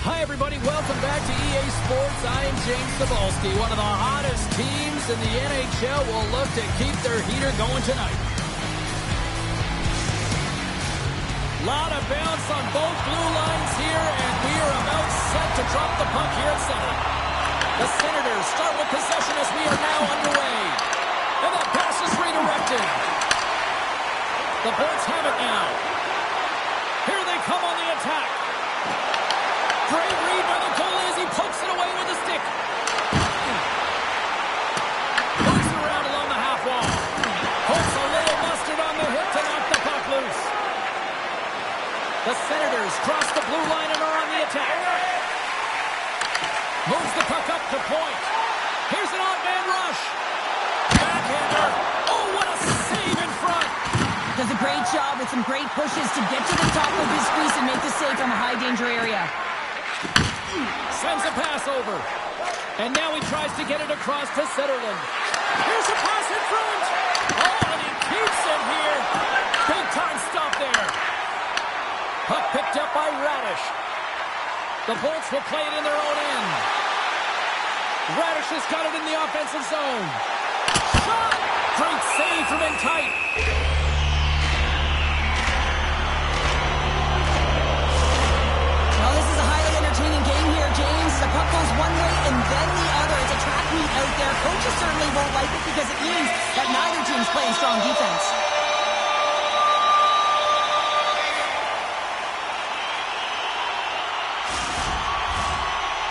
Hi, everybody. Welcome back to EA Sports. I am James Cebulski. One of the hottest teams in the NHL will look to keep their heater going tonight. Lot of bounce on both blue lines here, and we are about set to drop the puck here at center. The Senators start with possession as we are now underway. And that pass is redirected. The Bolts have it now. Here they come on the attack. Great read by the goalie as he pokes it away with a stick. Moves it around along the half wall. Pokes a little mustard on the hip to knock the puck loose. The Senators cross the blue line and are on the attack. Moves the puck up to point. Here's an odd man rush. Backhander. Oh, what a save in front. Does a great job with some great pushes to get to the top of his crease and make the save from a high danger area. Sends a pass over. And now he tries to get it across to Zetterlund. Here's a pass in front. Oh, and he keeps it here. Big time stop there. Puck picked up by Radish. The Bolts will play it in their own end. Radish has got it in the offensive zone. Shot! Great save from in tight. Well, this is a highly entertaining game here, James. The puck goes one way and then the other. It's a heat out there. Coaches certainly won't like it because it means that neither team's playing strong defense.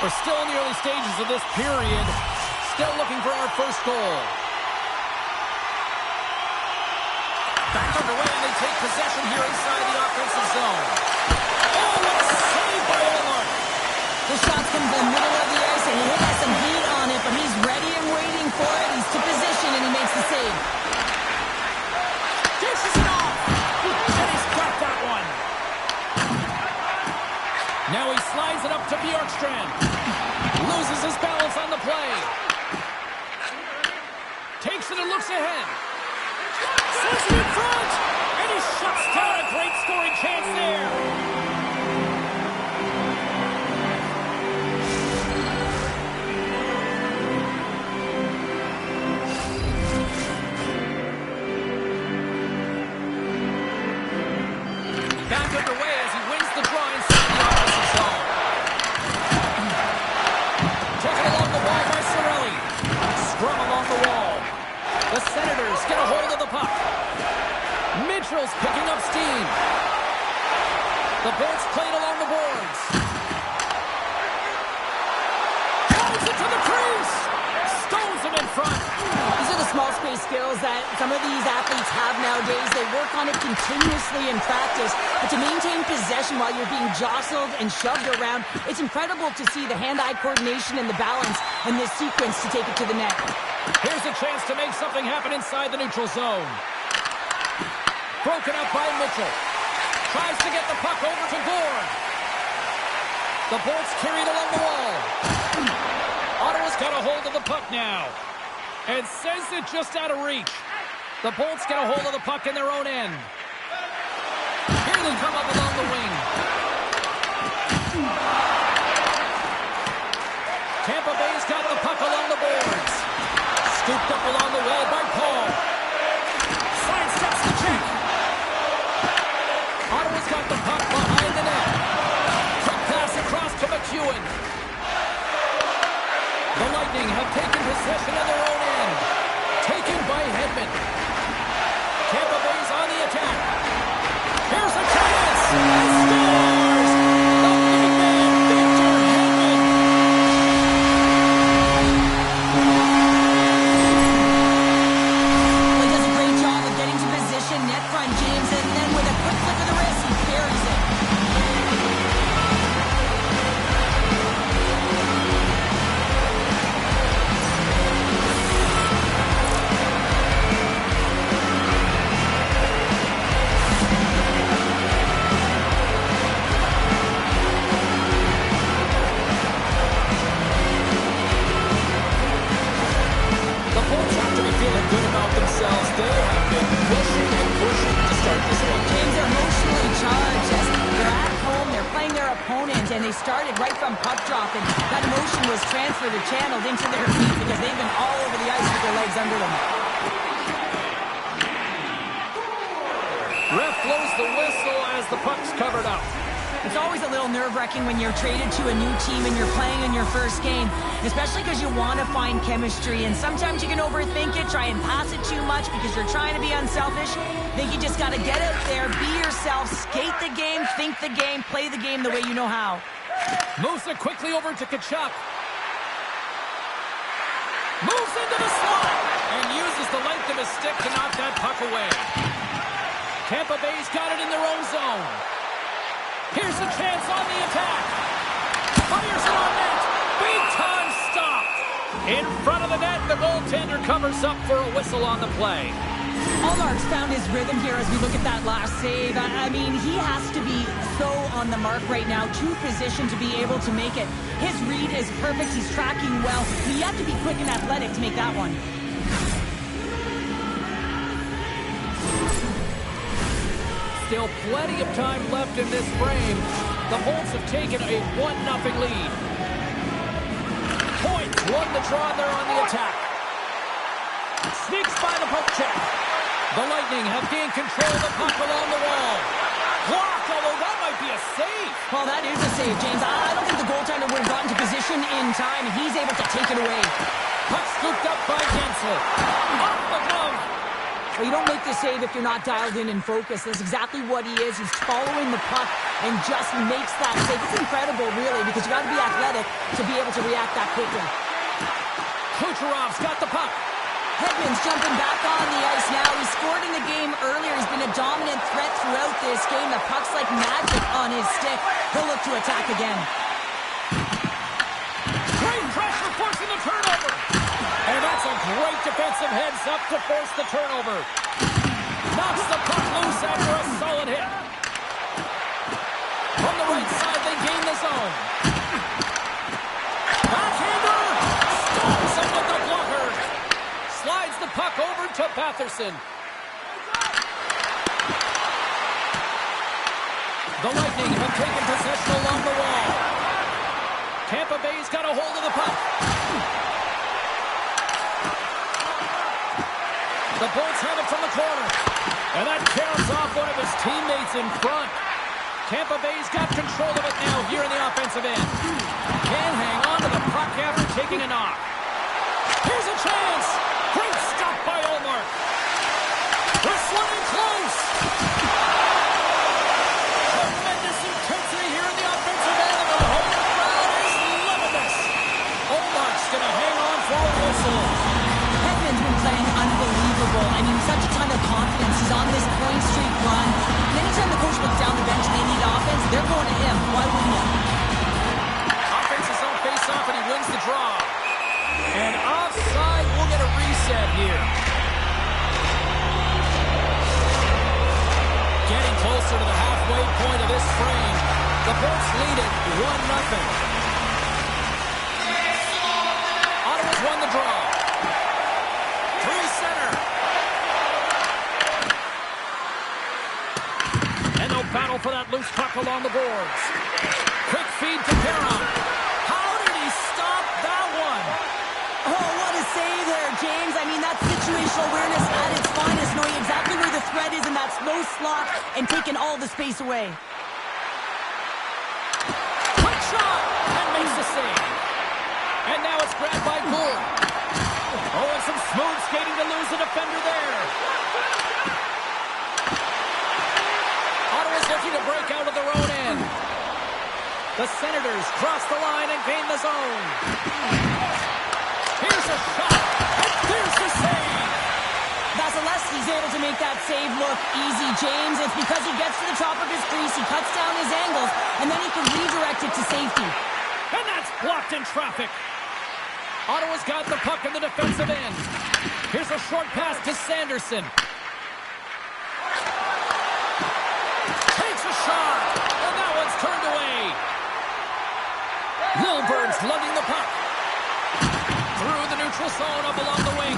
We're still in the early stages of this period. Still looking for our first goal. Back underway, and they take possession here inside the offensive zone. Oh, what a save by Omar! The shot's come to the middle of the ice, and he has some heat on it, but he's ready and waiting for it. He's to position, and he makes the save. Dishes it off! And he's got that one. Now he slides it up to Bjorkstrand. Loses his balance on the play. Takes it and looks ahead. Sends it in front. And he shuts down a great scoring chance there. Back underway as he wins the draw inside the offensive zone. Taken along the wall by Cirelli. Scrum along the wall. The Senators get a hold of the puck. Mitchell's picking up steam. The Bolts played along the boards. Throws it to the crease. Stones him in front. These are the small space skills that some of these athletes have nowadays. They work on it continuously in practice. But to maintain possession while you're being jostled and shoved around, it's incredible to see the hand-eye coordination and the balance in this sequence to take it to the net. Here's a chance to make something happen inside the neutral zone. Broken up by Mitchell. Tries to get the puck over to Gore. The Bolts carried along the wall. Ottawa's got a hold of the puck now. And sends it just out of reach. The Bolts get a hold of the puck in their own end. Here they come up along the wing. Tampa Bay's got the puck along the boards. Scooped up along the wall by Paul. Sidesteps the check. Ottawa's got the puck behind the net. Quick pass across to McEwen. The Lightning have taken possession of their own end. Taken by Hedman. Tampa Bay's on the attack. Here's a chance. He scores! The big man, Victor Hedman. He does a great job of getting to position, net front, James, and then with a quick flick of the wrist, he carries it. Good about themselves. They have been pushing and pushing to start this one. James, they're emotionally charged as they're at home, they're playing their opponent, and they started right from puck drop, and that emotion was transferred or channeled into their feet because they've been all over the ice with their legs under them. Ref blows the whistle as the puck's covered up. It's always a little nerve-wracking when you're traded to a new team and you're playing in your first game, especially because you want to find chemistry, and sometimes you can overthink it, try and pass it too much because you're trying to be unselfish. I think you just got to get out there, be yourself, skate the game, think the game, play the game the way you know how. Moves it quickly over to Tkachuk. Moves into the slot and uses the length of his stick to knock that puck away. Tampa Bay's got it in their own zone. Here's a chance on the attack. Fires it on net. Big time stop. In front of the net, the goaltender covers up for a whistle on the play. Allmark's found his rhythm here as we look at that last save. I mean, he has to be so on the mark right now, to position to be able to make it. His read is perfect. He's tracking well. But you have to be quick and athletic to make that one. Still plenty of time left in this frame. The Bolts have taken a 1-0 lead. Point won the draw there on the attack. Sneaks by the poke check. The Lightning have gained control of the puck along the wall. Blocked, although that might be a save. Well, that is a save, James. I don't think the goaltender would have gotten to position in time, and he's able to take it away. Puck scooped up by Gensel. Off the glove. Well, you don't make the save if you're not dialed in and focused. That's exactly what he is. He's following the puck and just makes that save. It's incredible, really, because you got to be athletic to be able to react that quickly. Kucherov's got the puck. Hedman's jumping back on the ice now. He scored in the game earlier. He's been a dominant threat throughout this game. The puck's like magic on his stick. He'll look to attack again. Great pressure forcing the turnover. And that's a great defensive heads up to force the turnover. Knocks the puck loose after a solid hit. From the right side, they gain the zone. Backhander! Stops him with the blocker. Slides the puck over to Batherson. The Lightning have taken possession along the wall. Tampa Bay's got a hold of the puck. The Bolts have it from the corner. And that caroms off one of his teammates in front. Tampa Bay's got control of it now here in the offensive end. Can hang on to the puck after taking a knock. Here's a chance. Great stop by Omar. This one in close. Tremendous intensity here in the offensive end. And the home crowd is loving this. Omar's going to hang on for a whistle. Hedman's been playing unbelievable. I mean, such a ton of confidence. He's on this point streak run. And anytime the coach looks down the bench and they need offense, they're going to him. Why wouldn't you? Offense is on face-off and he wins the draw. And offside, we'll get a reset here. Getting closer to the halfway point of this frame. The Bolts lead it 1-0. Ottawa's won the draw. Through center. And they'll battle for that loose puck along the boards. Quick feed to Perron. How did he stop that one? Oh, what a save there, James. I mean, that's situational awareness at its finest, knowing exactly where the threat is in that slow slot and taking all the space away. Quick shot! And makes the save. And now it's grabbed by Gould. Oh, and some smooth skating to lose a defender there. Ottawa's looking to break out of their own end. The Senators cross the line and gain the zone. Here's a shot, and there's the save. Vasilevsky's able to make that save look easy, James. It's because he gets to the top of his crease, he cuts down his angles, and then he can redirect it to safety. And that's blocked in traffic. Ottawa's got the puck in the defensive end. Here's a short pass to Sanderson. Takes a shot, and that one's turned away. Lilburn's lugging the puck. Through the neutral zone, up along the wing.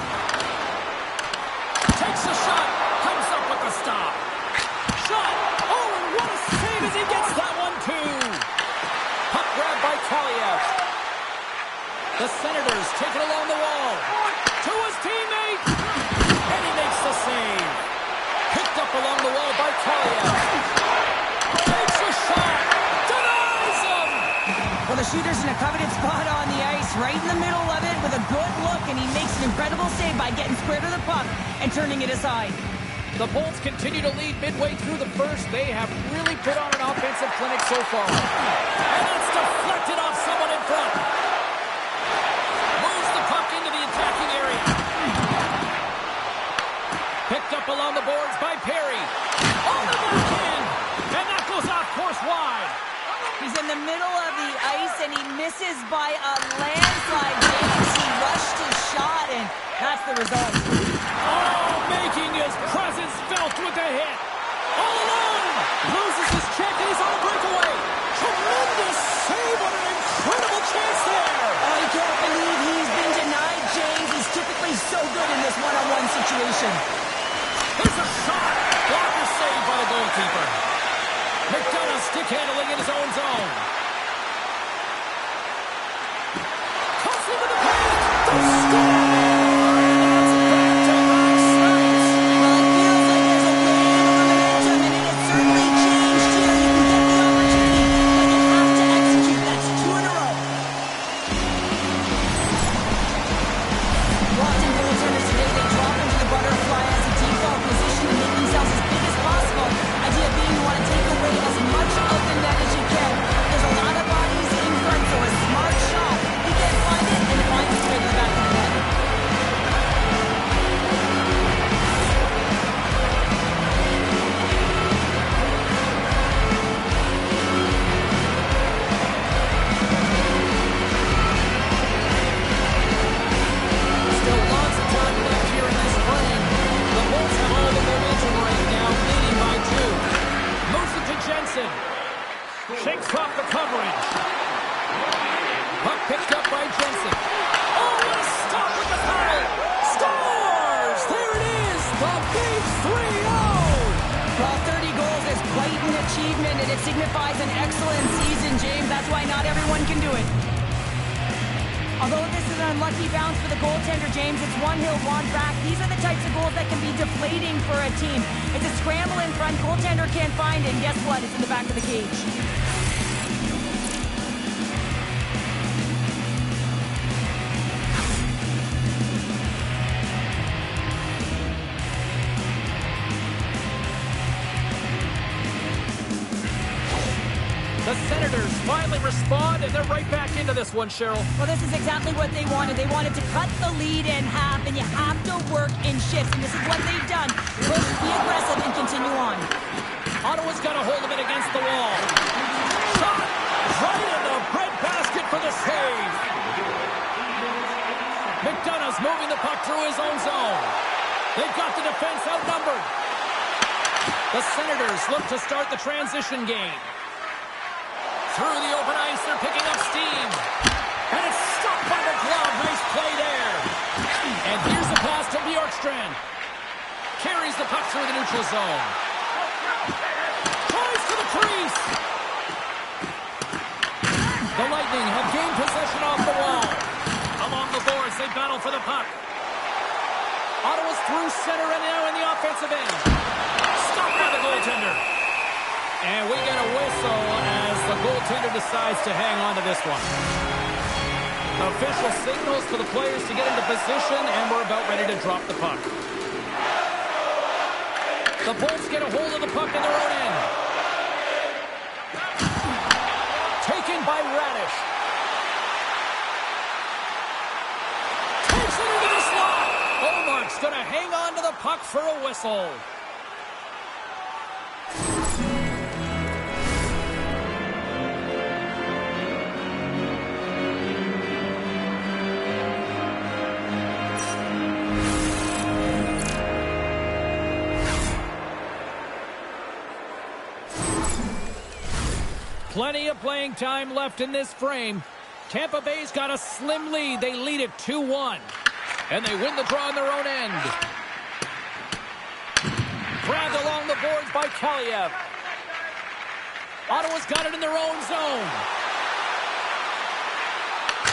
Takes a shot, comes up with the stop. Shot, oh, and what a save as he gets that one too. Puck grab by Kaliev. The Senators take it along the wall. To his teammate. And he makes the save. Picked up along the wall by Kaliev. Takes a shot. Denies him. Well, the shooter's in a coveted spot on the ice, right in the middle of it with a good look, and he makes an incredible save by getting square to the puck and turning it aside. The Bolts continue to lead midway through the first. They have really put on an offensive clinic so far. And it's deflected off someone in front. Moves the puck into the attacking area. Picked up along the boards by Perry. On the backhand. And that goes off course wide. He's in the middle of the ice, and he misses by a landslide. James, he rushed his shot, and that's the result. Oh, making his presence felt with the hit. All alone. Loses his check, and he's on a breakaway. Tremendous save. What an incredible chance there. I can't believe he's been denied, James. He's typically so good in this one-on-one situation. Here's a shot. Blocker saved by the goalkeeper. McDonough stick handling in his own zone. Cuts into the paint. The score! That's back to back saves. Well, it feels like there's a wave of momentum, and it has certainly changed here. You can get the opportunity, but you have to execute. That's 2 in a row. the big 3-0! Well, 30 goals is quite an achievement, and it signifies an excellent season, James. That's why not everyone can do it. Although this is an unlucky bounce for the goaltender, James, it's one he'll want back. These are the types of goals that can be deflating for a team. It's a scramble in front, goaltender can't find it, and guess what? It's in the back of the cage. The Senators finally respond, and they're right back into this one, Cheryl. Well, this is exactly what they wanted. They wanted to cut the lead in half, and you have to work in shifts, and this is what they've done. Push, be aggressive, and continue on. Ottawa's got a hold of it against the wall. Shot right in the breadbasket for the save. McDonough's moving the puck through his own zone. They've got the defense outnumbered. The Senators look to start the transition game. Through the open ice, they're picking up steam. And it's stopped by the glove. Nice play there. And here's a pass to Bjorkstrand. Carries the puck through the neutral zone. Tries to the crease. The Lightning have gained possession off the wall. Along the boards, they battle for the puck. Ottawa's through center and now in the offensive end. Stopped by the goaltender. And we get a whistle as the goaltender decides to hang on to this one. Official signals for the players to get into position, and we're about ready to drop the puck. The Bolts get a hold of the puck in their own end. Taken by Radish. Takes it into the slot. Omark's going to hang on to the puck for a whistle. Plenty of playing time left in this frame. Tampa Bay's got a slim lead. They lead it 2-1. And they win the draw on their own end. Grabbed along the boards by Kaliev. Ottawa's got it in their own zone.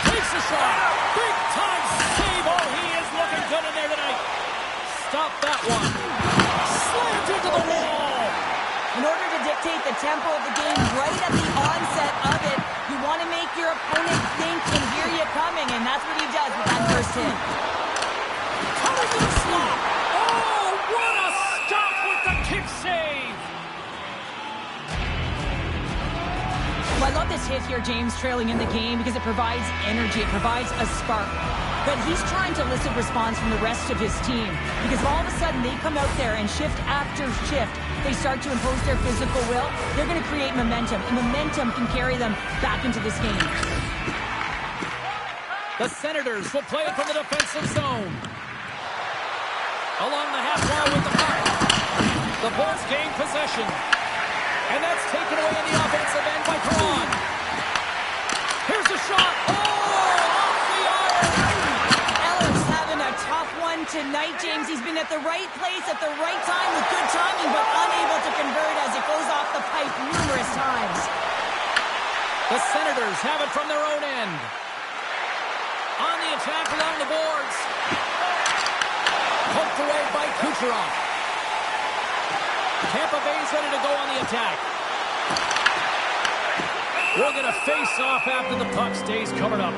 Takes a shot. Big time save. Oh, he is looking good in there tonight. Stop that one. Slammed into the wall. In order to dictate the tempo of the game right at the onset of it, you want to make your opponent think and hear you coming, and that's what he does with that first hit. Coming to the slot. Oh, what a stop with the kick save. Well, I love this hit here, James, trailing in the game because it provides energy. It provides a spark. But he's trying to elicit response from the rest of his team because all of a sudden they come out there and shift after shift. They start to impose their physical will. They're going to create momentum, and momentum can carry them back into this game. The Senators will play it from the defensive zone. Along the half wall with the puck. The Bulls gain possession. And that's taken away in the offensive end by Perron. Here's a shot. Oh, off the iron. Ellis having a tough one tonight, James. He's been at the right place at the right time with good timing, but unable to convert as it goes off the pipe numerous times. The Senators have it from their own end. On the attack along the boards. Poked away by Kucherov. Tampa Bay's ready to go on the attack. We're going to face off after the puck stays covered up.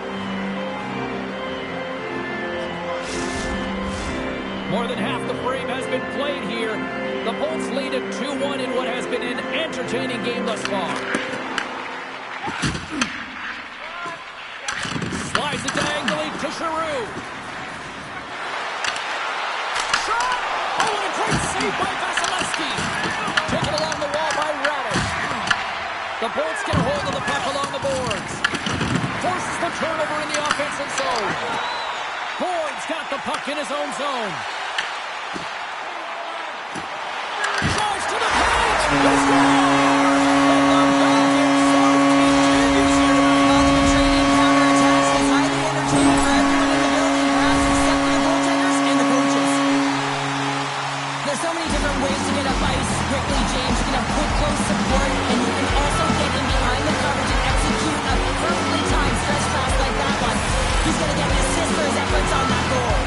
More than half the frame has been played here. The Bolts lead at 2-1 in what has been an entertaining game thus far. Slides it diagonally to Giroux. Shot! Oh, and a great save by Vasilevsky. Taken along the wall by Radish. The Bolts get a hold of the puck along the boards. Forces the turnover in the offensive zone. Boyd's got the puck in his own zone. Drives to the page. He's gone! quickly, James. You can have good close support, and you can also get in behind the coverage and execute a perfectly timed stretch pass like that one. He's going to get an assist for his efforts on that goal.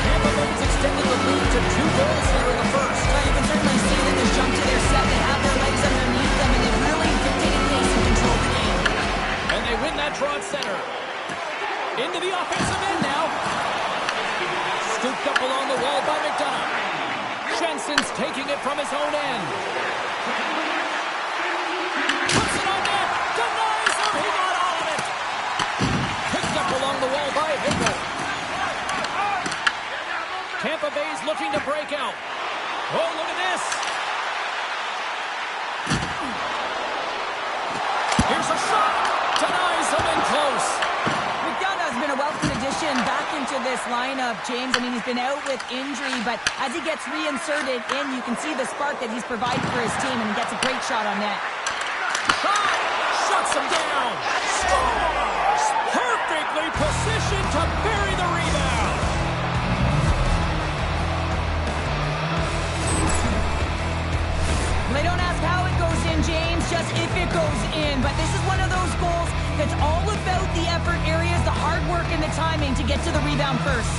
Tampa Bay's extended the lead to 2 goals here in the first. Well, you can certainly see that there's jump to their set. They have their legs underneath them, and they've really dictated pace and controlled the game. And they win that draw at center. Into the offensive end now. Scooped up along the wall by McDonough. Jensen's taking it from his own end. Puts it on net. Denies him. He got all of it. Picked up along the wall by Hickle. Tampa Bay's looking to break out. Oh, look at this. Here's a shot. Denies him in close. McDonough's been a welcome addition back into this lineup, James. I mean, he's been out with injury, but as he gets reinserted in, you can see the spark that he's provided for his team, and he gets a great shot on net. Shot! Shuts him down! Scores! Perfectly positioned to bury the rebound! They don't ask how it goes in, James, just if it goes in. But this is one of those goals that's all about the effort areas, the hard work and the timing to get to the rebound first.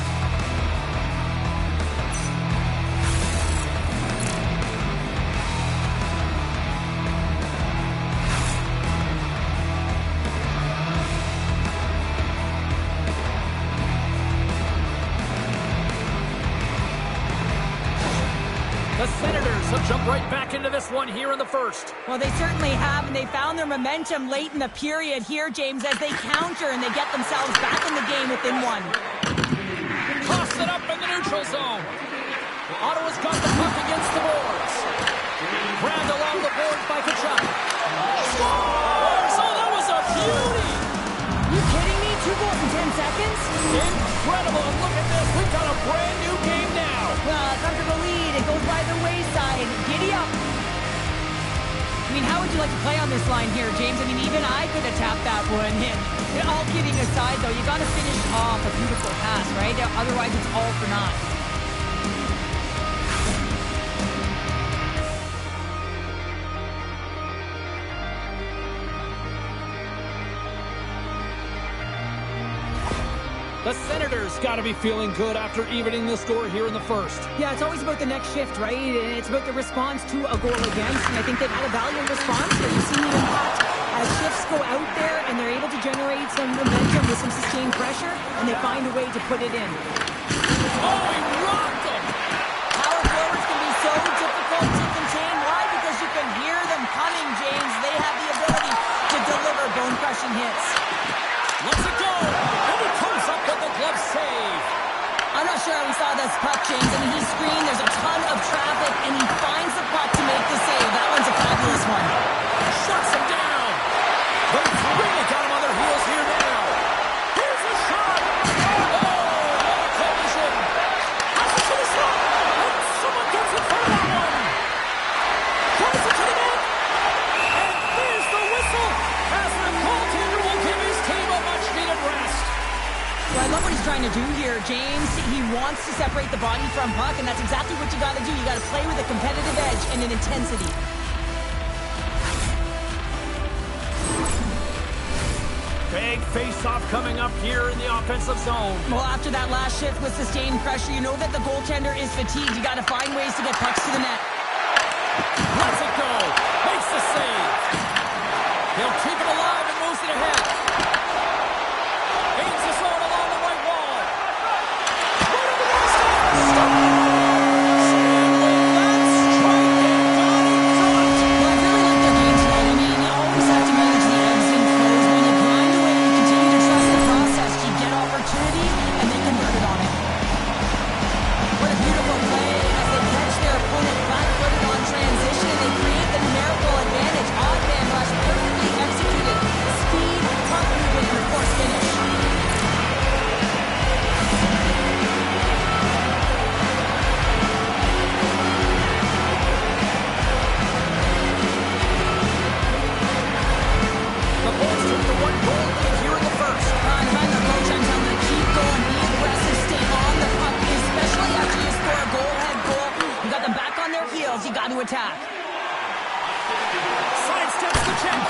The Senators have jumped right back into this one here in the first. Well, they certainly have, and they found their momentum late in the period here, James, as they counter and they get themselves back in the game within one. Toss it up in the neutral zone. Ottawa's got the puck against the boards. Grabbed along the boards by Kachuk. Scores! Oh, that was a beauty! You kidding me? 2 goals in 10 seconds? Incredible! And look at this. We've got a brand new game now. Well, a comfortable lead. It goes by the wayside. Giddy up. I mean, how would you like to play on this line here, James? I mean, even I could have tapped that one in. All kidding aside, though, you got to finish off a beautiful pass, right? Otherwise, it's all for naught. The Senators got to be feeling good after evening the score here in the first. Yeah, it's always about the next shift, right? And it's about the response to a goal against. And I think they've had a valiant response here. You've seen the impact as shifts go out there and they're able to generate some momentum with some sustained pressure, and they find a way to put it in. Oh, he rocked him! Power forwards can be so difficult to contain. Why? Because you can hear them coming, James. They have the ability to deliver bone-crushing hits. Let's it go! And he comes up with the glove save. I'm not sure how we saw this puck, James. I mean, he screened, there's a ton of traffic, and he finds the puck to make the save. That one's a fabulous one. Shuts him down. The three got him on their heels here now. Here's a shot. Oh, what a collision. Pass it to the slot. And someone gets in front of that one. Drives it to the net. And there's the whistle as the goaltender will give his team a much-needed rest. Well, I love what he's trying to do here, James. He wants to separate the body from puck, and that's exactly what you got to do. You got to play with a competitive edge and an intensity. Big face-off coming up here in the offensive zone. Well, after that last shift with sustained pressure, you know that the goaltender is fatigued. You got to find ways to get pucks to the net. Lets it go. Makes the save. He'll keep it alive and moves it ahead. Aims the zone along the right wall. Right over the stop. Stop. And with that strike, they got it done. Well, I really like their game tonight. I mean, you always have to manage the ebbs and flows. When you grind away and continue to trust the process, you get opportunity, and they convert it on it. What a beautiful play as they catch their opponent flat attack. Sidesteps the check.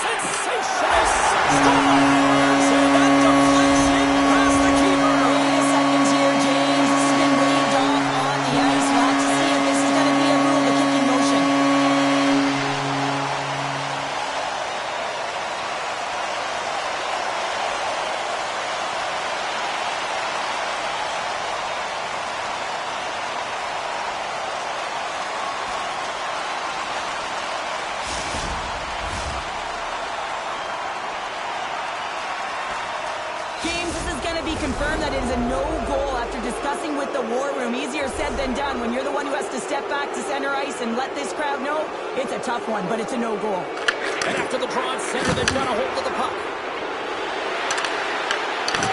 Sensational scores! And that deflects it past the keeper. Wait a second here, James. This has been waved off on the ice. We'll have to see if this is going to be a rule, the kicking motion. Confirmed that it is a no-goal after discussing with the war room. Easier said than done when you're the one who has to step back to center ice and let this crowd know it's a tough one, but it's a no-goal. And after the draw at center, they've got a hold of the puck.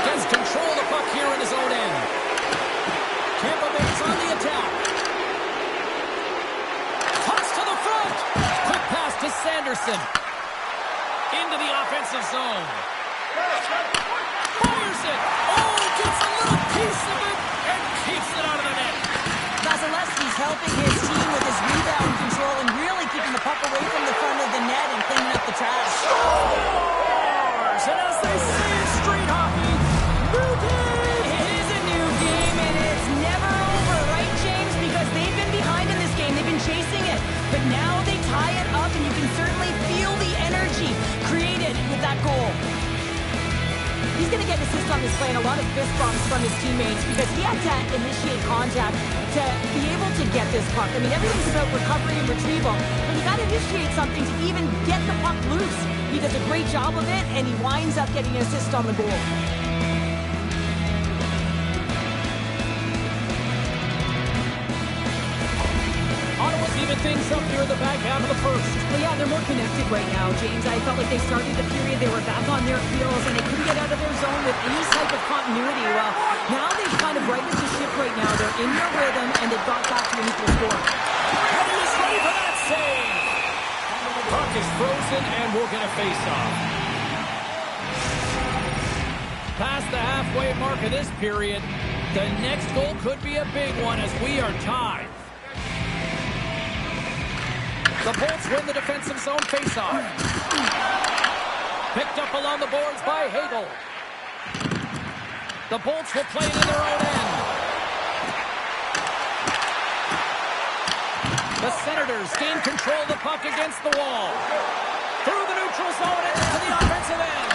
Gets control of the puck here in his own end. Tampa Bay's on the attack. Toss to the front. Quick pass to Sanderson. Into the offensive zone. Fires it. Oh, gets a little piece of it and keeps it out of the net. Vasilevsky's helping his team with his rebound control and really keeping the puck away from the front of the net and cleaning up the trash. Scores! And as they say in street hockey, new game! It is a new game, and it's never over, right, James? Because they've been behind in this game. They've been chasing it. But now they tie it up, and you can certainly feel the energy created with that goal. He's going to get an assist on this play and a lot of fist bumps from his teammates because he had to initiate contact to be able to get this puck. I mean, everything's about recovery and retrieval, but you got to initiate something to even get the puck loose. He does a great job of it, and he winds up getting an assist on the goal. Ottawa's even things up here in the back half of the first. Well, yeah, they're more connected right now, James. I felt like they started the period, they were back on their heels, and they couldn't get out of their zone with any type of continuity. Well, now they've kind of righted the ship right now. They're in their rhythm, and they've got back to an equal score. And he was ready for that save. Puck is frozen, and we'll get a face-off. Past the halfway mark of this period, the next goal could be a big one as we are tied. The Bolts win the defensive zone faceoff. Picked up along the boards by Hagel. The Bolts will play it in their own end. The Senators gain control of the puck against the wall. Through the neutral zone and into the offensive end.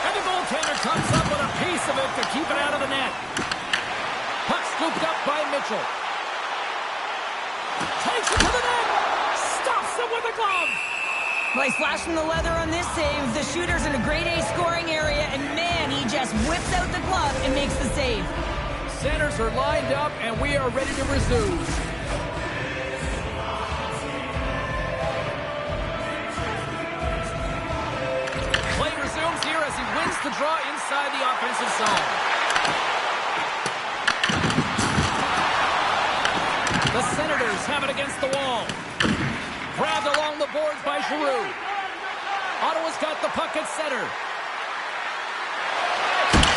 And the goaltender comes up with a piece of it to keep it out of the net. Puck scooped up by Mitchell. Takes it to the net. Stops him with a glove. Well, he's flashing the leather on this save. The shooter's in a grade A scoring area, and man, he just whips out the glove and makes the save. Centers are lined up, and we are ready to resume. Play resumes here as he wins the draw inside the offensive zone. The Senators have it against the wall. Grabbed along the boards by Giroux. Ottawa's got the puck at center.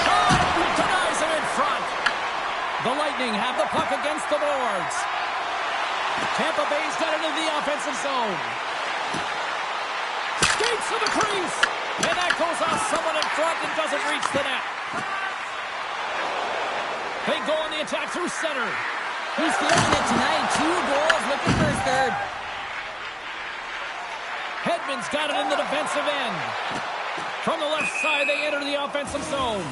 Shot! Denies him in front. The Lightning have the puck against the boards. Tampa Bay's got it into the offensive zone. Skates to the crease. And that goes off someone in front and doesn't reach the net. They go on the attack through center. He's feeling it tonight. 2 goals, looking for his third. Hedman's got it in the defensive end. From the left side, they enter the offensive zone.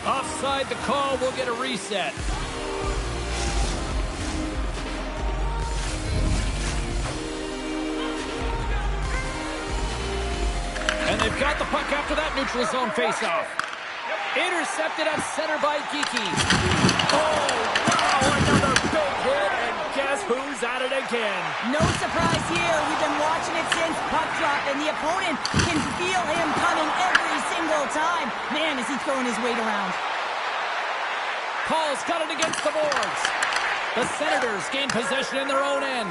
Offside the call, will get a reset. And they've got the puck after that neutral zone faceoff. Intercepted at center by Geekie. Oh, wow, another big hit, and guess who's at it again? No surprise here. We've been watching it since puck drop, and the opponent can feel him coming every single time. Man, is he throwing his weight around. Paul's got it against the boards. The Senators gain possession in their own end.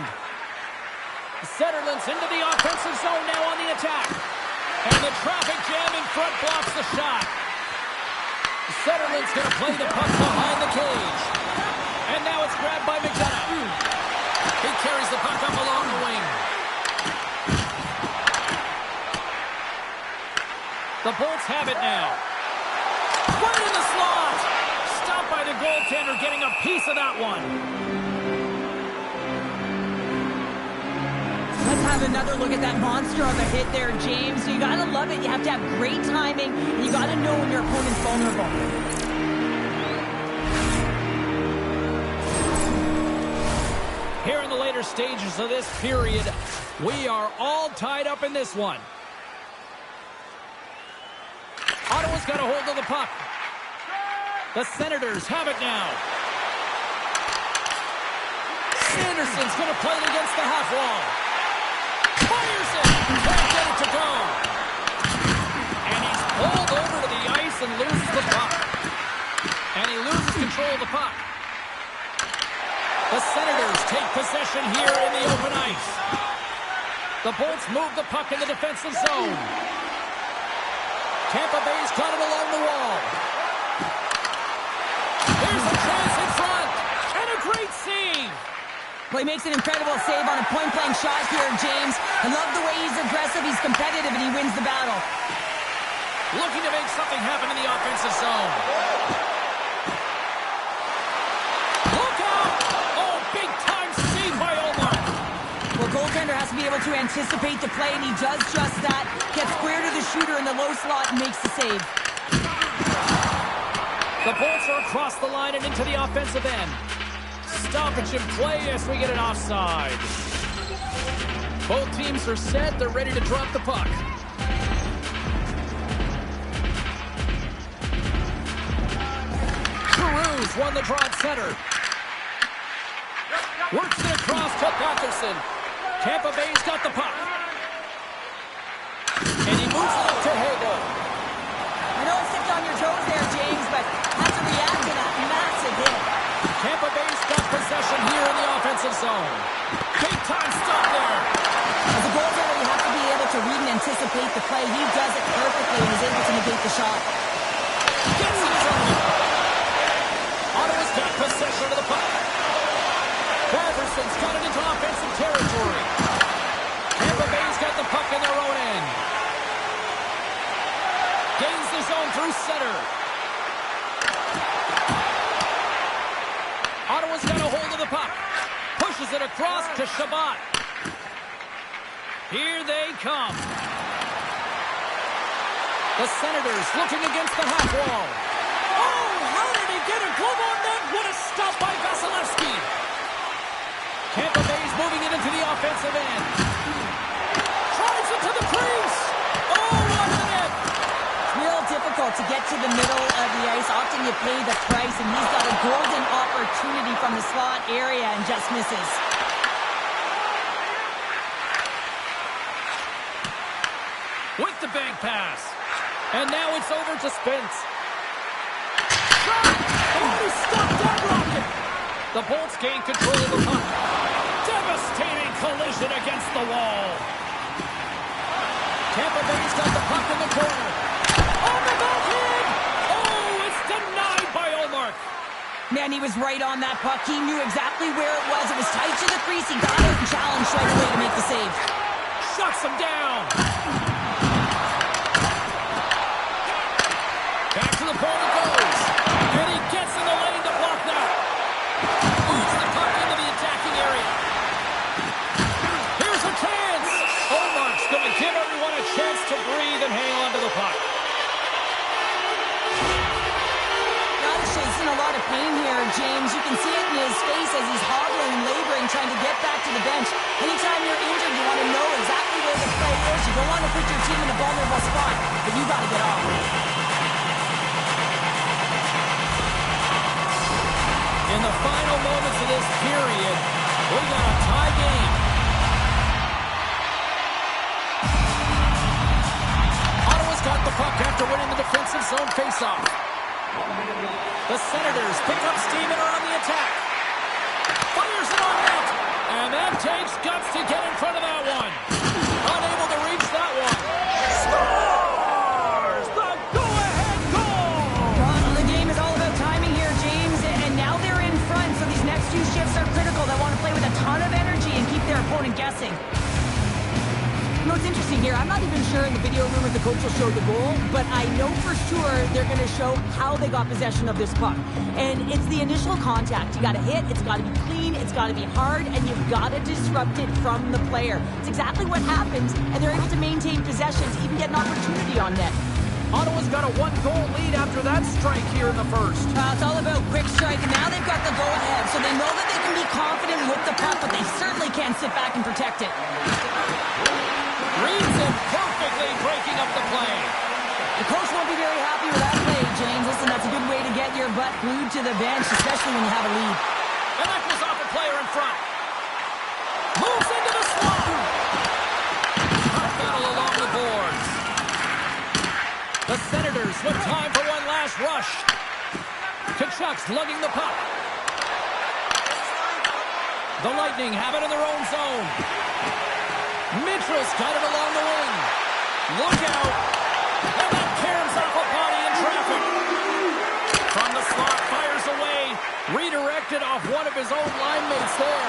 Centerland's into the offensive zone now on the attack. And the traffic jam in front blocks the shot. Centerland's going to play the puck behind the cage. And now it's grabbed by McDonough. He carries the puck up along the wing. The Bolts have it now. Right in the slot. Stopped by the goaltender, getting a piece of that one. Let's have another look at that monster on the hit there, James. You got to love it. You have to have great timing, and you got to know when your opponent's vulnerable. Here in the later stages of this period, we are all tied up in this one. Ottawa's got a hold of the puck. The Senators have it now. Sanderson's going to play it against the half wall. Fires it. Can't get it to go. And he's pulled over to the ice and loses the puck. And he loses control of the puck. The Senators take possession here in the open ice. The Bolts move the puck in the defensive zone. Tampa Bay's got it along the wall. There's a chance in front. And a great save. Well, he makes an incredible save on a point-blank shot here, James. I love the way he's aggressive, he's competitive, and he wins the battle. Looking to make something happen in the offensive zone. Look out! Oh, big-time save by Omar. Well, goaltender has to be able to anticipate the play, and he does just that. Gets square to the shooter in the low slot and makes the save. The Bolts are across the line and into the offensive end. Stoppage in play as we get an offside. Both teams are set. They're ready to drop the puck. Cruz won the draw at center. Works it across to Patterson. Tampa Bay's got the puck. And he moves it up to Hagel. I know it stepped on your toes there, James, but has to react to that massive hit. Tampa Bay's got possession here in the offensive zone. Big time stop there. As a goaltender, you have to be able to read and anticipate the play. He does it perfectly and is able to negate the shot. Gets in zone. Ottawa's got possession of the puck. Patterson's got it into offensive territory. Tampa Bay's got the puck in their own end. Gains the zone through center. Ottawa's got a hold of the puck. Pushes it across to Shabbat. Here they come. The Senators looking against the half wall. Oh, how did he get a glove on that? What a stop by Vasilevsky. Tampa Bay's moving it into the offensive end. Drives it to the crease. Oh, what a net. It's real difficult to get to the middle of the ice. Often you pay the price, and he's got a golden opportunity from the slot area and just misses. With the bank pass. And now it's over to Spence. Shot! Oh, he stopped that rocket! The Bolts gain control of the puck. Devastating collision against the wall. Tampa Bay's got the puck in the corner. On the backhand! Oh, it's denied by Olmark. Man, he was right on that puck. He knew exactly where it was. It was tight to the crease. He got out and challenged right away to make the save. Shuts him down. Back to the point it goes. And he gets in the lane to block that. Moves the puck into the attacking area. Here's a chance. Olmark's going to give everyone a chance to breathe and hang on to the puck. He's in a lot of pain here, James. You can see it in his face as he's hobbling, laboring, trying to get back to the bench. Anytime you're injured, you want to know exactly where the play is. You don't want to put your team in a vulnerable spot, but you got to get off. In the final moments of this period, we got a tie game. Ottawa's got the puck after winning the defensive zone faceoff. The Senators pick up steam and are on the attack. Fires it on net. And that takes guts to get in front of that one. Unable to reach that one. Scores! The go-ahead goal! Well, the game is all about timing here, James. And now they're in front, so these next few shifts are critical. They want to play with a ton of opponent guessing. You know, it's interesting here. I'm not even sure in the video room if the coach will show the goal, but I know for sure they're going to show how they got possession of this puck. And it's the initial contact. You got to hit, it's got to be clean, it's got to be hard, and you've got to disrupt it from the player. It's exactly what happens, and they're able to maintain possessions, even get an opportunity on net. Ottawa's got a 1-goal lead after that strike here in the first. It's all about quick strike, and now they've got the go-ahead, so they know that they can be confident with the puck, but they certainly can't sit back and protect it. Reads it perfectly, breaking up the play. The coach won't be very happy with that play, James. Listen, that's a good way to get your butt glued to the bench, especially when you have a lead. And that goes off a player in front. Moves into the slot. Tough battle along the boards. The Senators with time for one last rush. Tkachuk's lugging the puck. The Lightning have it in their own zone. Mitchell's got it along the wing. Look out. And that caroms off a body in traffic. From the slot, fires away. Redirected off one of his own line mates there.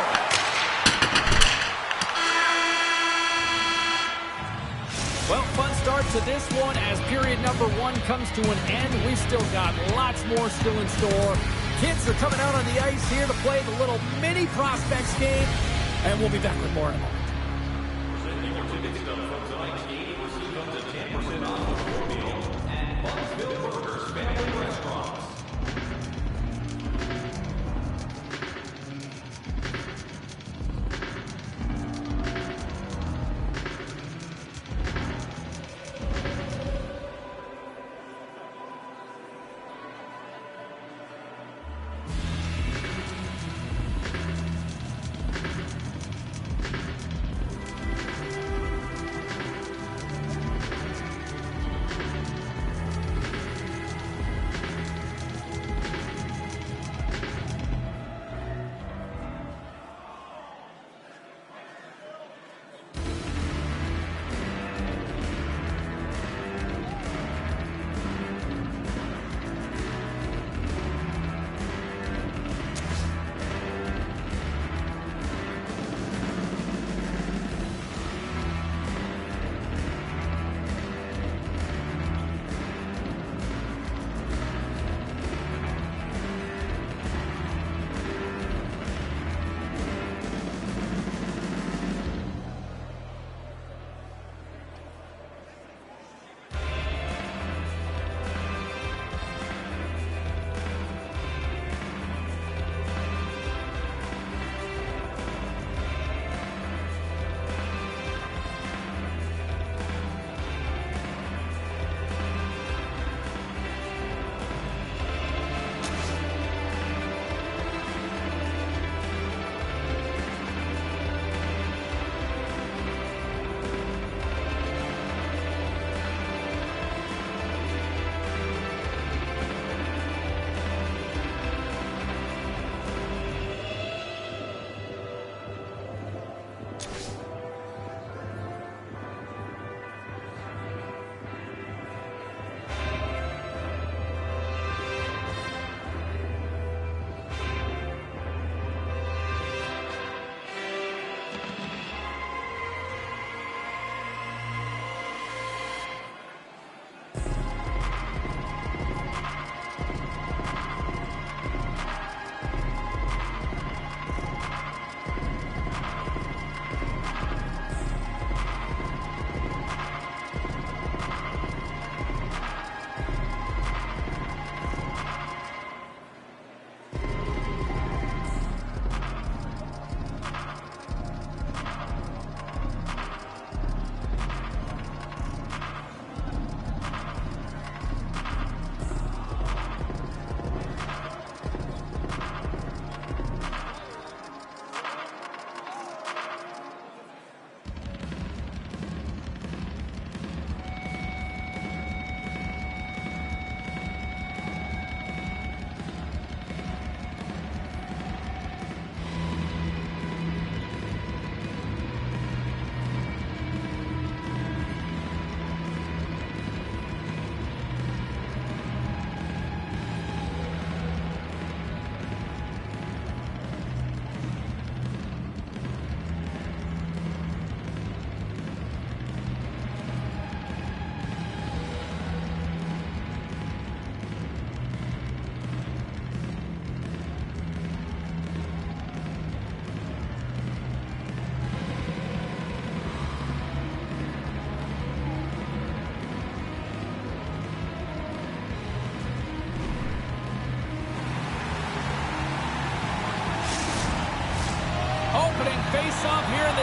Well, fun start to this one as period number 1 comes to an end. We've still got lots more still in store. Kids are coming out on the ice here to play the little mini prospects game. And we'll be back with more in a moment.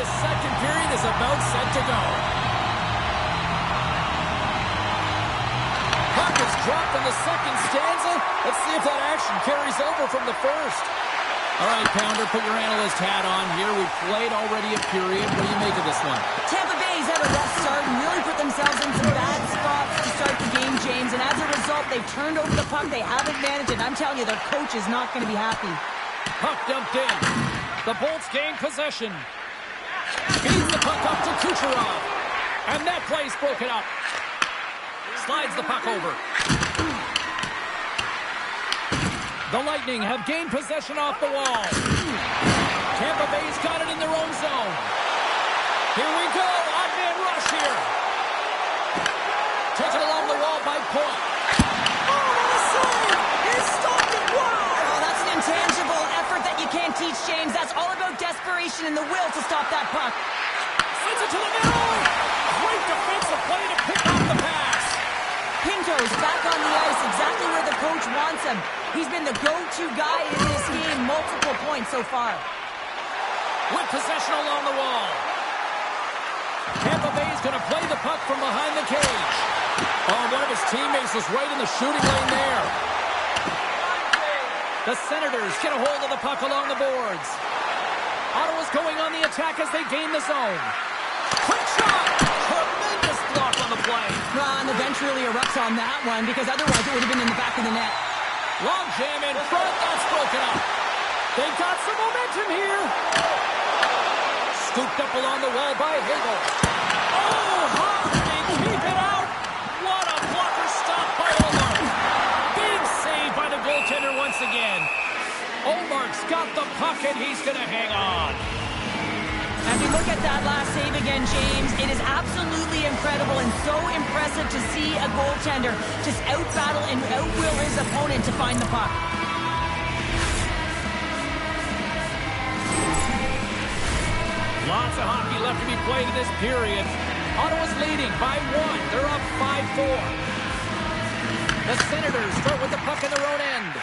this second period is about set to go. Puck is dropped in the second stanza. Let's see if that action carries over from the first. All right, Pounder, put your analyst hat on here. We've played already a period. What do you make of this one? Tampa Bay's had a rough start and really put themselves in some bad spots to start the game, James. And as a result, they've turned over the puck. They haven't managed it. I'm telling you, their coach is not going to be happy. Puck dumped in. The Bolts gain possession. Feeds the puck up to Kucherov. And that play's broken up. Slides the puck over. The Lightning have gained possession off the wall. Tampa Bay's got it in their own zone. Here we go. Odd man rush here. Taken along the wall by Point. Oh, what a save! He stopped it. Wow! Oh, that's an intangible effort that you can't teach, James. That's all about desperation and the will to stop that puck. Sends it to the middle. Great defensive play to pick up the pass. Pinto's back on the ice, exactly where the coach wants him. He's been the go-to guy in this game, multiple points so far. With possession along the wall. Tampa Bay's going to play the puck from behind the cage. Oh, one of his teammates was right in the shooting lane there. The Senators get a hold of the puck along the boards. Ottawa's going on the attack as they gain the zone. Quick shot! Tremendous block on the play. And the bench really erupts on that one because otherwise it would have been in the back of the net. Long jam in front. That's broken up. They've got some momentum here. Scooped up along the wall by Hagel. Oh, how did they keep it out? What a blocker stop by Olmark. Big save by the goaltender once again. Olmark's got the puck and he's going to hang on. As we look at that last save again, James, it is absolutely incredible and so impressive to see a goaltender just out-battle and out-will his opponent to find the puck. Lots of hockey left to be played in this period. Ottawa's leading by 1. They're up 5-4. The Senators start with the puck in their own end.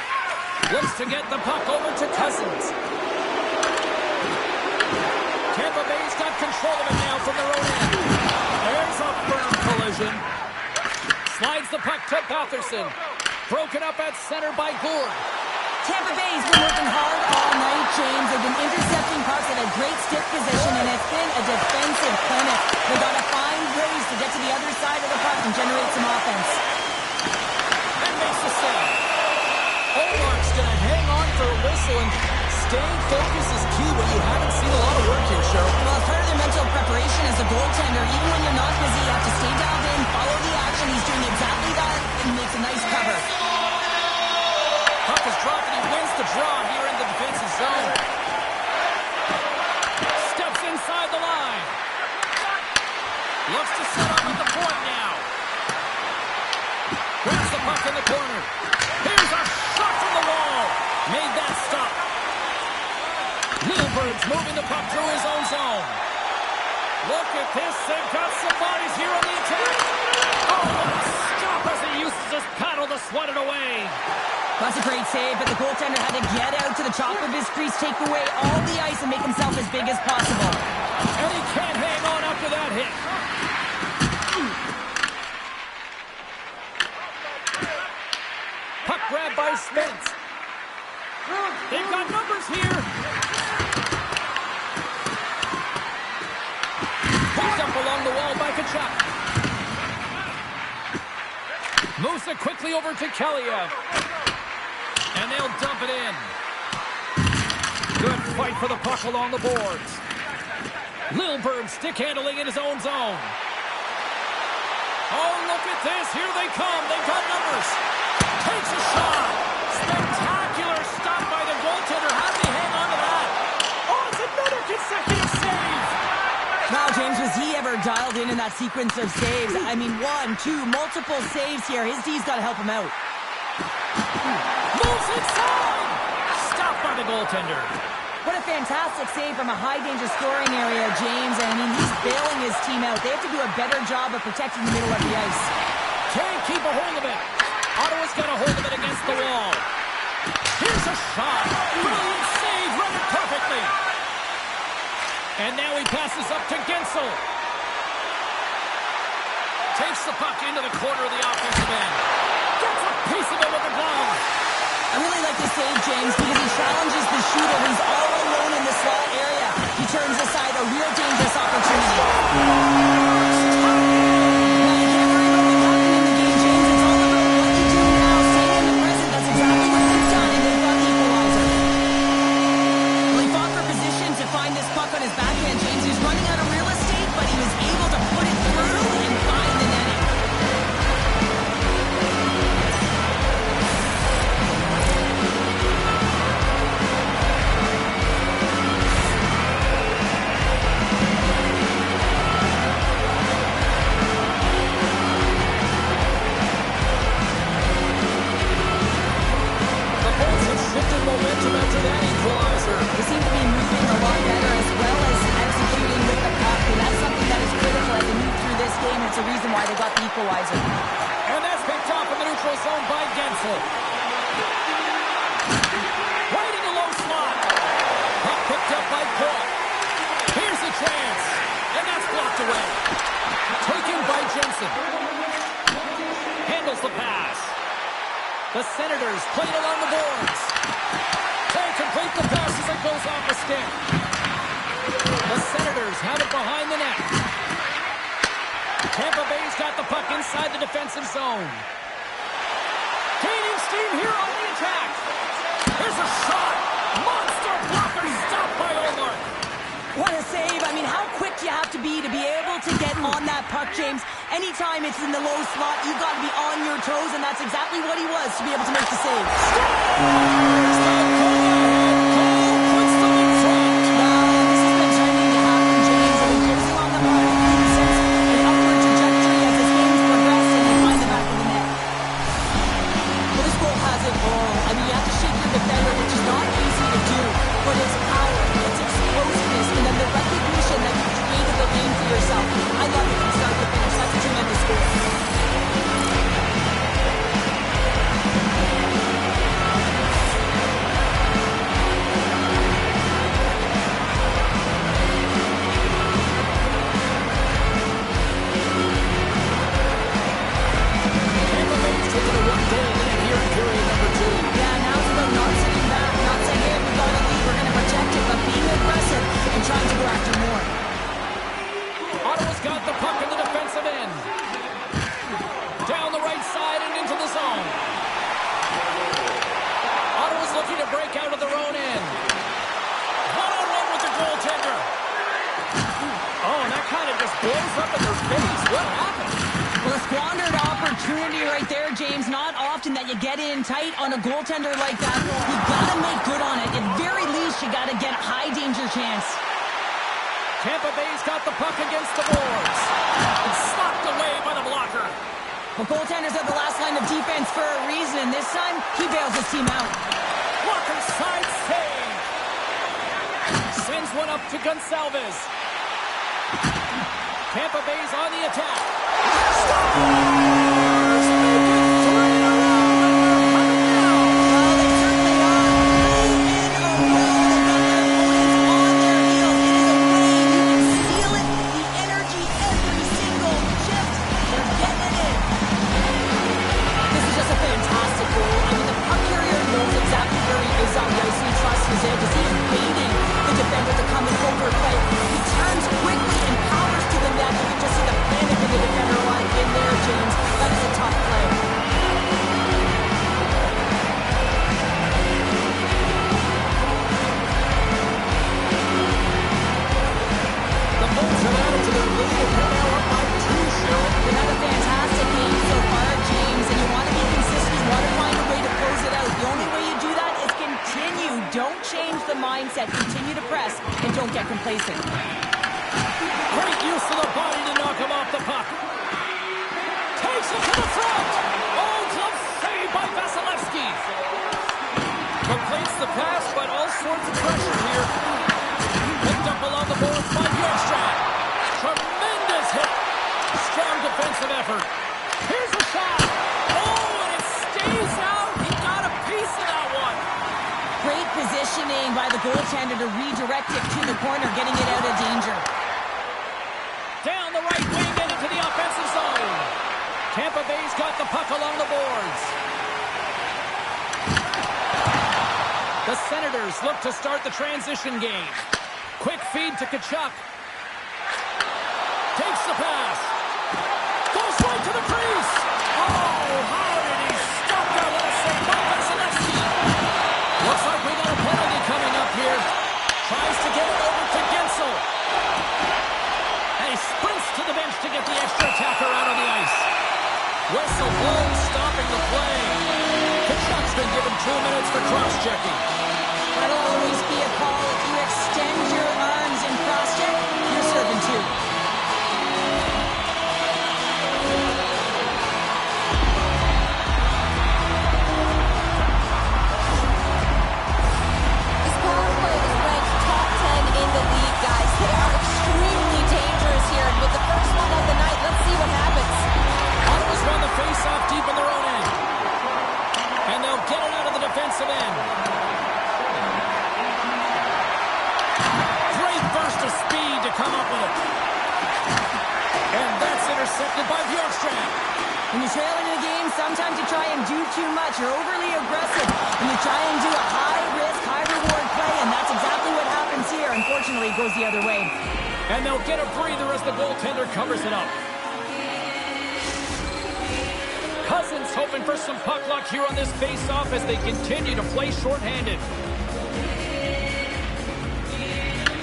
Looks to get the puck over to Cousins. Tampa Bay's got control of it now from their own end. There's a firm collision. Slides the puck to Batherson. Broken up at center by Gourde. Tampa Bay's been working hard all night, James. They've been intercepting pucks at a great stiff position, and it's been a defensive clinic. They've got to find ways to get to the other side of the puck and generate some offense. And makes the save. Olmark's going to hang on for a whistle, and staying focused is key when you haven't seen a lot of work here, Cheryl. Well, it's part of their mental preparation as a goaltender. Even when you're not busy, you have to stay dialed in, follow the action. He's doing exactly that, and makes a nice cover. Puck is dropped, and he wins the draw here in the defensive zone. Steps inside the line. Looks to set up at the point now. Grabs the puck in the corner. Here's a shot from the wall. Made that stop. Littlebird's moving the puck through his own zone. Look at this. They've got some bodies here on the attack. Oh, what a stop as he used to just paddle to swat it away. That's a great save, but the goaltender had to get out to the top of his crease, take away all the ice, and make himself as big as possible. And he can't hang on after that hit. Puck grab by Spence. They've got numbers here. Picked up along the wall by Kachuk. Moves it quickly over to Kaliev. And they'll dump it in. Good fight for the puck along the boards. Littleberg stick handling in his own zone. Oh, look at this. Here they come. They've got numbers. Takes a shot. Spectacular stop by the goaltender. How did he hang on to that? Oh, it's another consecutive save. Now, James, was he ever dialed in that sequence of saves? I mean, 1, 2, multiple saves here. His D's got to help him out. Moves inside. Stopped by the goaltender. What a fantastic save from a high-danger scoring area, James. I mean, he's bailing his team out. They have to do a better job of protecting the middle of the ice. Can't keep a hold of it. Ottawa's got a hold of it against the wall. Here's a shot. Brilliant save. Read it perfectly. And now he passes up to Gensel. Takes the puck into the corner of the offensive end. Gets a piece of it with the glove. I really like this save, James, because he challenges the shooter who's all alone in the slot area. He turns aside a real dangerous opportunity. And that's picked off in the neutral zone by Gensel. Right in the low slot. Puck picked up by Coyle. Here's a chance. And that's blocked away. Taken by Jensen. Handles the pass. The Senators played along the boards. Can't complete the pass as it goes off the stick. The Senators have it behind the net. Tampa Bay's got the puck inside the defensive zone. Gaining steam here on the attack. Here's a shot. Monster blocker stopped by Omar. What a save. I mean, how quick you have to be able to get on that puck, James. Anytime it's in the low slot, you've got to be on your toes, and that's exactly what he was to be able to make the save. That you get in tight on a goaltender like that, you gotta make good on it. At very least, you gotta get a high danger chance. Tampa Bay's got the puck against the boards. It's stopped away by the blocker. Well, goaltenders are the last line of defense for a reason, and this time, he bails his team out. Blocker side save. Sends one up to Gonsalves. Tampa Bay's on the attack. Stars! Don't change the mindset. Continue to press and don't get complacent. Great use of the body to knock him off the puck. Takes it to the front. Oh, glove save by Vasilevsky. Completes the pass, but all sorts of pressure here. Picked up along the boards by Bjorkstrand. Tremendous hit. Strong defensive effort. Here's a shot. Oh, and it stays out. He got a piece of that one. Great positioning playing by the goaltender to redirect it to the corner, getting it out of danger. Down the right wing and into the offensive zone. Tampa Bay's got the puck along the boards. The Senators look to start the transition game. Quick feed to Tkachuk. Takes the pass. Goes right to the crease. Oh, how did he stop that little save by Vasilevsky? Looks like we got a penalty coming up here. Tries to get it over to Gensel. And he sprints to the bench to get the extra attacker out on the ice. Whistle blows, stopping the play. Tkachuk's been given 2 minutes for cross-checking. That'll always be a call. If you extend your arms and cross-check, you're serving two. This power play is ranked top 10 in the league, guys. They are extremely dangerous here. And with the first one of the night, let's see what happens. Ottawa's won the face-off deep in their own end. And they'll get it out of the defensive end. Great burst of speed to come up with it. And that's intercepted by Bjorkstrand. When you're trailing in a game, sometimes you try and do too much. You're overly aggressive. And you try and do a high-risk, high-reward play, and that's exactly what happens here. Unfortunately, it goes the other way. And they'll get a breather as the goaltender covers it up. Cousins hoping for some puck luck here on this face-off as they continue to play shorthanded.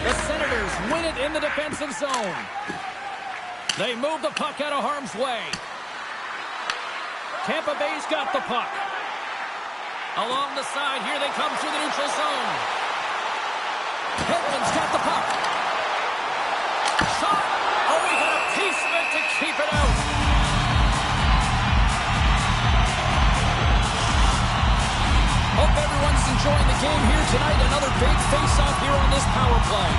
The Senators win it in the defensive zone. They move the puck out of harm's way. Tampa Bay's got the puck. Along the side, here they come through the neutral zone. Hedman's got the puck. Shot! Oh, he got a piece of it to keep it out. Hope everyone's enjoying the game here tonight. Another big face-off here on this power play.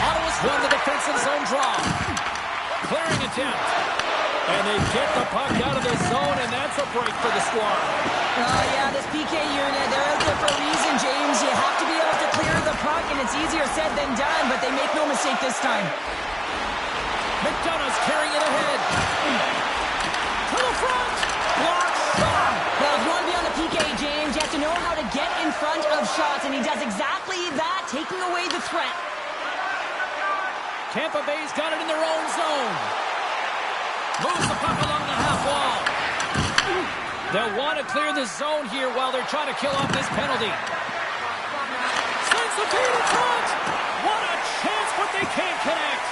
Ottawa's won the defensive zone draw. Clearing attempt. And they get the puck out of the zone, and that's a break for the squad. Oh, yeah, this PK unit, they're out there for a reason, James. You have to be able to clear the puck, and it's easier said than done, but they make no mistake this time. McDonough's carrying it ahead. To the front. Block shot. Well, if you want to be on the PK, James, you have to know how to get in front of shots, and he does exactly that, taking away the threat. Tampa Bay's got it in their own zone. Moves the puck along the half wall. They'll want to clear the zone here while they're trying to kill off this penalty. Sends the feed in front. What a chance, but they can't connect.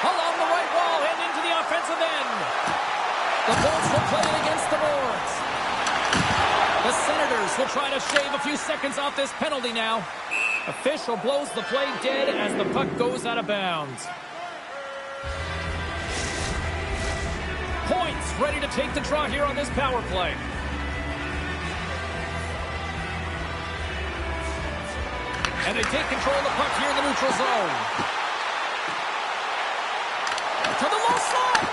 Along the right wall and into the offensive end. The Bolts will play it against the boards. The Senators will try to shave a few seconds off this penalty now. Official blows the play dead as the puck goes out of bounds. Points ready to take the draw here on this power play. And they take control of the puck here in the neutral zone. To the low slot.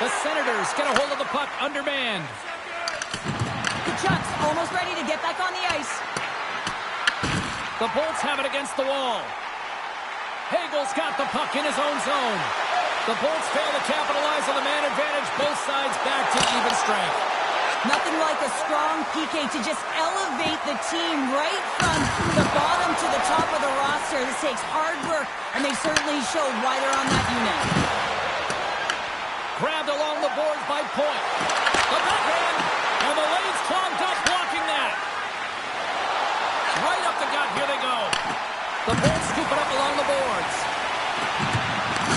The Senators get a hold of the puck undermanned. Tkachuk's almost ready to get back on the ice. The Bolts have it against the wall. Hagel's got the puck in his own zone. The Bolts fail to capitalize on the man advantage. Both sides back to even strength. Nothing like a strong PK to just elevate the team right from the bottom to the top of the roster. This takes hard work, and they certainly showed why they're on that unit. Grabbed along the boards by Point. The backhand, and the lane's clogged up blocking that. Right up the gut, here they go. The Bolts scoop it up along the boards.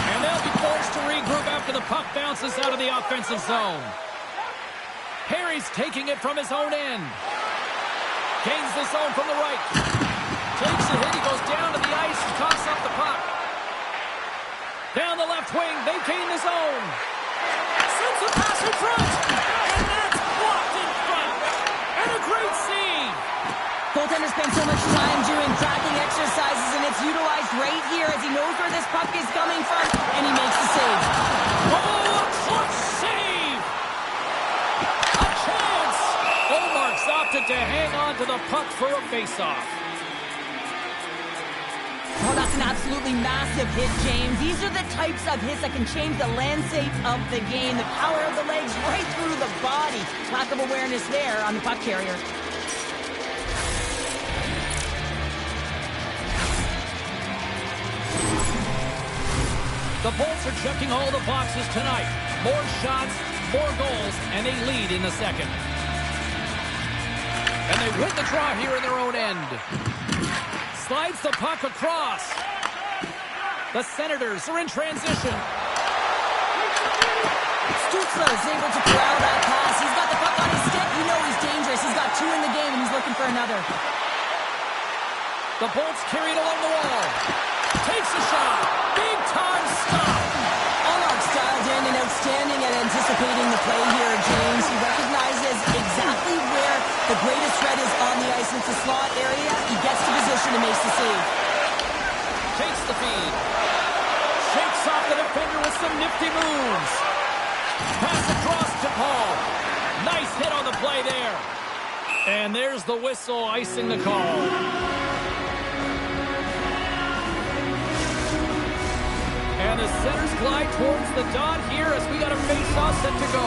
And they'll be forced to regroup after the puck bounces out of the offensive zone. Perry's taking it from his own end. Gains the zone from the right. Takes a hit, he goes down to the ice, coughs up the puck. Down the left wing, they gain the zone. Sends a pass in front. And that's blocked in front. And a great save. Goaltender spends so much time doing tracking exercises, and it's utilized right here as he knows where this puck is coming from, and he makes the save. Oh, a clutch save! A chance! Oh, for a face-off. Oh, that's an absolutely massive hit, James. These are the types of hits that can change the landscape of the game. The power of the legs right through the body. Lack of awareness there on the puck carrier. The Bolts are checking all the boxes tonight. More shots, more goals, and they lead in the second. And they win the draw here in their own end. Slides the puck across. The Senators are in transition. Stützle is able to corral that pass. He's got the puck on his stick. You know he's dangerous. He's got 2 in the game, and he's looking for another. The Bolts carried along the wall. Takes a shot. Big time stop. Allmark's dialed in and outstanding at anticipating the play here, James. He recognizes exactly where the greatest threat is on the ice. It's the slot area. He gets to position and makes the save. Takes the feed. Shakes off the defender with some nifty moves. Pass across to Paul. Nice hit on the play there. And there's the whistle icing the call. And the Senators glide towards the dot here as we got a face-off set to go.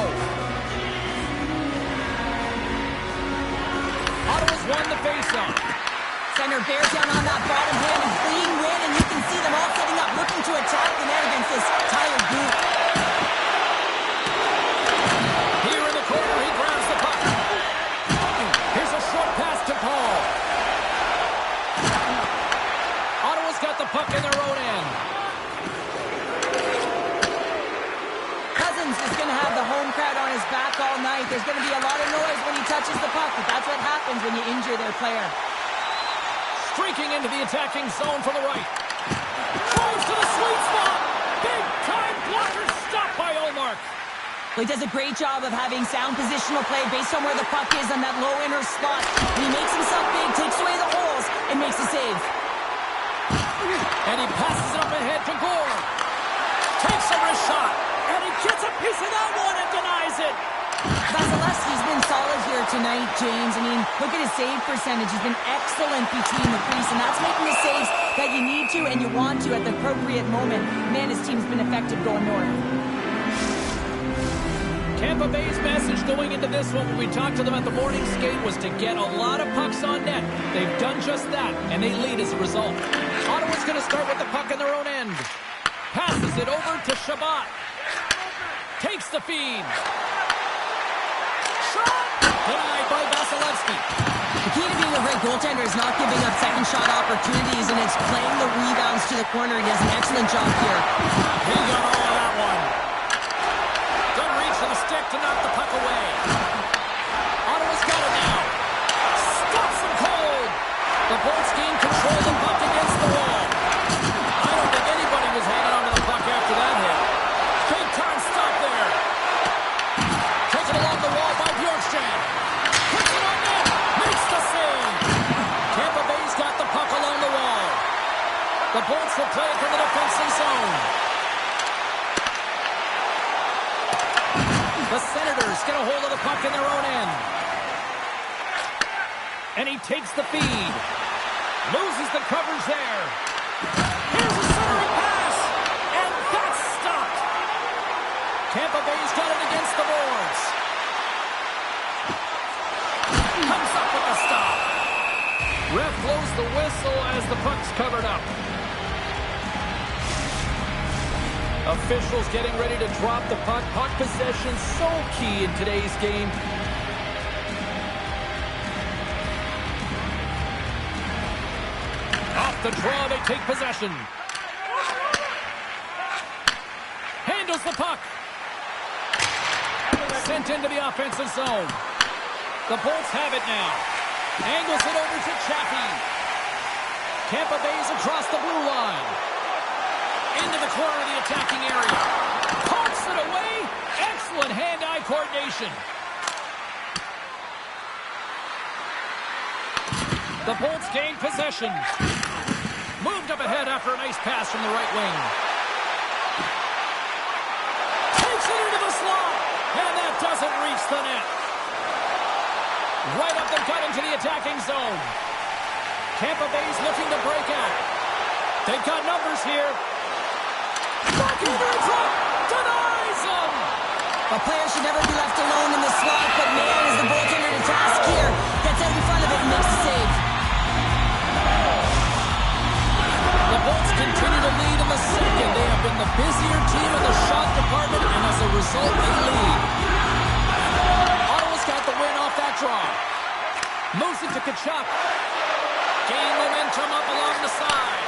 Ottawa's won the face-off. Center bears down on that bottom hand and fleeing win, and you can see them all setting up, looking to attack the net against this tired group. Here in the corner, he grabs the puck. Here's a short pass to Paul. Ottawa's got the puck in their own end. Is going to have the home crowd on his back all night. There's going to be a lot of noise when he touches the puck, but that's what happens when you injure their player. Streaking into the attacking zone from the right. Drives to the sweet spot. Big time blocker stopped by Allmark. Well, he does a great job of having sound positional play based on where the puck is on that low inner spot. And he makes himself big, takes away the holes, and makes a save. And he passes it up ahead to Gore. Takes a wrist shot. And he gets a piece of that one and denies it. Vasilevsky's been solid here tonight, James. I mean, look at his save percentage. He's been excellent between the crease, and that's making the saves that you need to and you want to at the appropriate moment. Man, his team's been effective going north. Tampa Bay's message going into this one when we talked to them at the morning skate was to get a lot of pucks on net. They've done just that, and they lead as a result. Ottawa's going to start with the puck in their own end. Passes it over to Shabbat. Takes the feed. Shot! Denied by Vasilevsky. The key to being a great goaltender is not giving up second shot opportunities, and it's playing the rebounds to the corner. He does an excellent job here. He got all of that one. Good reach for the stick to knock the puck away. Ottawa's got it now. Stops him cold. The Bolts gain control of the puck against the wall. I don't think anybody was hanging on to the puck after that hit. Big time stop there. Taken along the wall by Bjorkstrand. Puts it on net. Makes the save. Tampa Bay's got the puck along the wall. The Bolts will play it from the defensive zone. The Senators get a hold of the puck in their own end. And he takes the feed. Loses the coverage there. Here's a centering pass. And that's stopped. Tampa Bay's got it against the boards. Comes up with the stop. Ref blows the whistle as the puck's covered up. Officials getting ready to drop the puck. Puck possession so key in today's game. Off the draw, they take possession. Handles the puck. Sent into the offensive zone. The Bolts have it now. Angles it over to Chaffee. Tampa Bay's across the blue line. Into the corner of the attacking area. Pumps it away. Excellent hand-eye coordination. The Bolts gain possession. Moved up ahead after a nice pass from the right wing. Takes it into the slot. And that doesn't reach the net. Right up the gut into the attacking zone. Tampa Bay's looking to break out. They've got numbers here. Backhander in front. Denies him. A player should never be left alone in the slot, but man, is the goaltender to task here. Gets out in front of it and makes the save. The Bolts continue to lead in the second. They have been the busier team in the shot department, and as a result, they lead. Ottawa's got the win off that draw. Moves it to Kachuk. Gain momentum up along the side.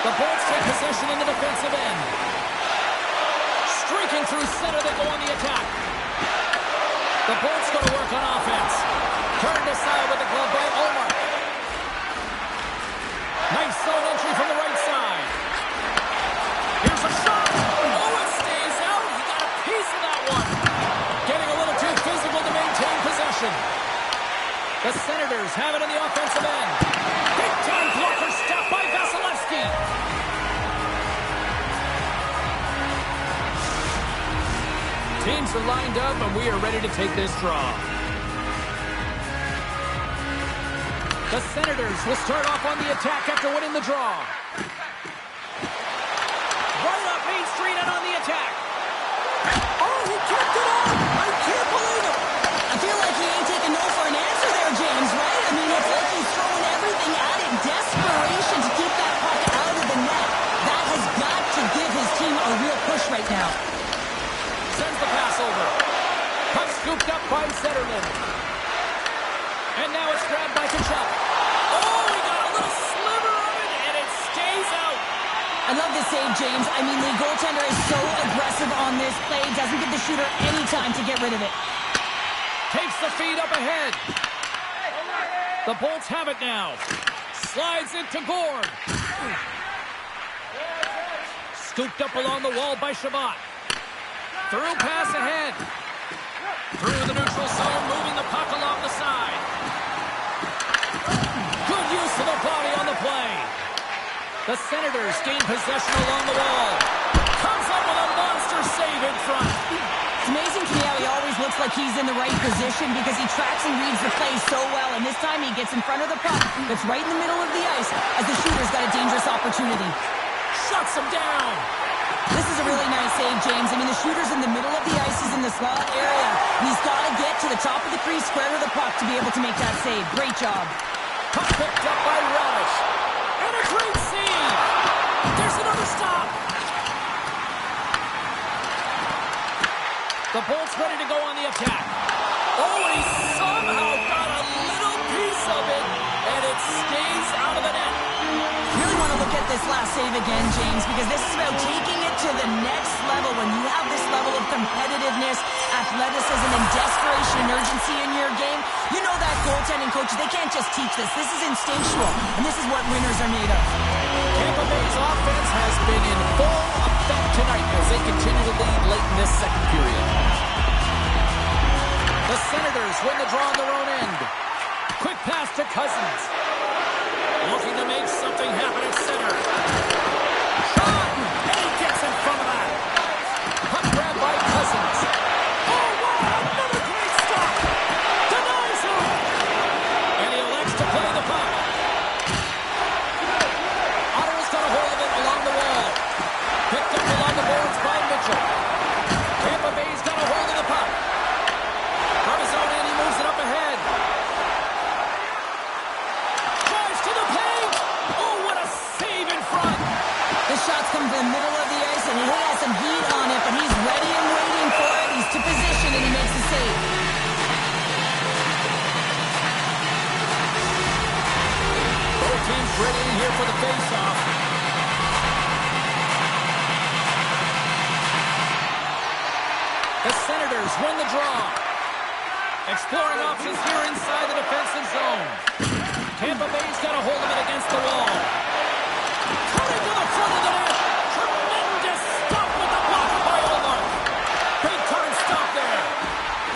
The Bolts take possession in the defensive end. Streaking through center, they go on the attack. The Bolts go to work on offense. Turned aside with the glove by Omar. Nice zone entry from the right side. Here's a shot. Oh, it stays out. He got a piece of that one. Getting a little too physical to maintain possession. The Senators have it in the offensive end. Big time blocker stop by Vasilevsky. Teams are lined up, and we are ready to take this draw. The Senators will start off on the attack after winning the draw. Right up Main Street and on the attack. Oh, he kept it on. I can't believe it. I feel like he ain't taking no for an answer there, James, right? I mean, it's like he's throwing everything at it. Desperation to keep that puck out of the net. That has got to give his team a real push right now. Sends the pass over. Puck scooped up by Zetterman. And now it's grabbed by Kachuk. Oh, he got a little sliver of it, and it stays out. I love this save, James. I mean, the goaltender is so aggressive on this play. Doesn't give the shooter any time to get rid of it. Takes the feed up ahead. The Bolts have it now. Slides it to Gord. Scooped up along the wall by Shabbat. Through pass ahead. Through the neutral zone, moving the puck along the side. Good use of the body on the play. The Senators gain possession along the wall. Comes up with a monster save in front. It's amazing to me how he always looks like he's in the right position because he tracks and reads the play so well. And this time he gets in front of the puck that's right in the middle of the ice as the shooter's got a dangerous opportunity. Shuts him down. This is a really nice save, James. I mean, the shooter's in the middle of the ice. He's in the slot area. And he's got to get to the top of the crease, square to the puck to be able to make that save. Great job. Puck picked up by Relish. And a great save. There's another stop. The Bolts ready to go on the attack. Oh, and he somehow got a little piece of it, and it stays out of the net. Really want to look at this last save again, James, because this is about taking it to the next level. When you have this level of competitiveness, athleticism, and desperation and urgency in your game, you know that goaltending coaches, they can't just teach this. This is instinctual, and this is what winners are made of. Tampa Bay's offense has been in full effect tonight as they continue to lead late in this second period. The Senators win the draw on their own end. Quick pass to Cousins. Looking to make something happen at center. Shot! And he gets in front of that. Puck grab by Cousins. Oh, wow! Another great stop! Denies him! And he elects to play the puck. Ottawa's got a hold of it along the wall. Picked up along the boards by Mitchell. Tampa Bay's got a hold of the puck. From his own end, he moves it up ahead. Drives to the paint. Oh, what a save in front. This shot's come to the middle of the ice, and he has some heat on it, but he's ready and waiting for it. He's to position, and he makes the save. Both teams ready in here for the face-off. The Senators win the draw. Exploring options here inside the defensive zone. Tampa Bay's got a hold of it against the wall. Coming to the front of the net. Tremendous stop with the block by Omar. Big time stop there.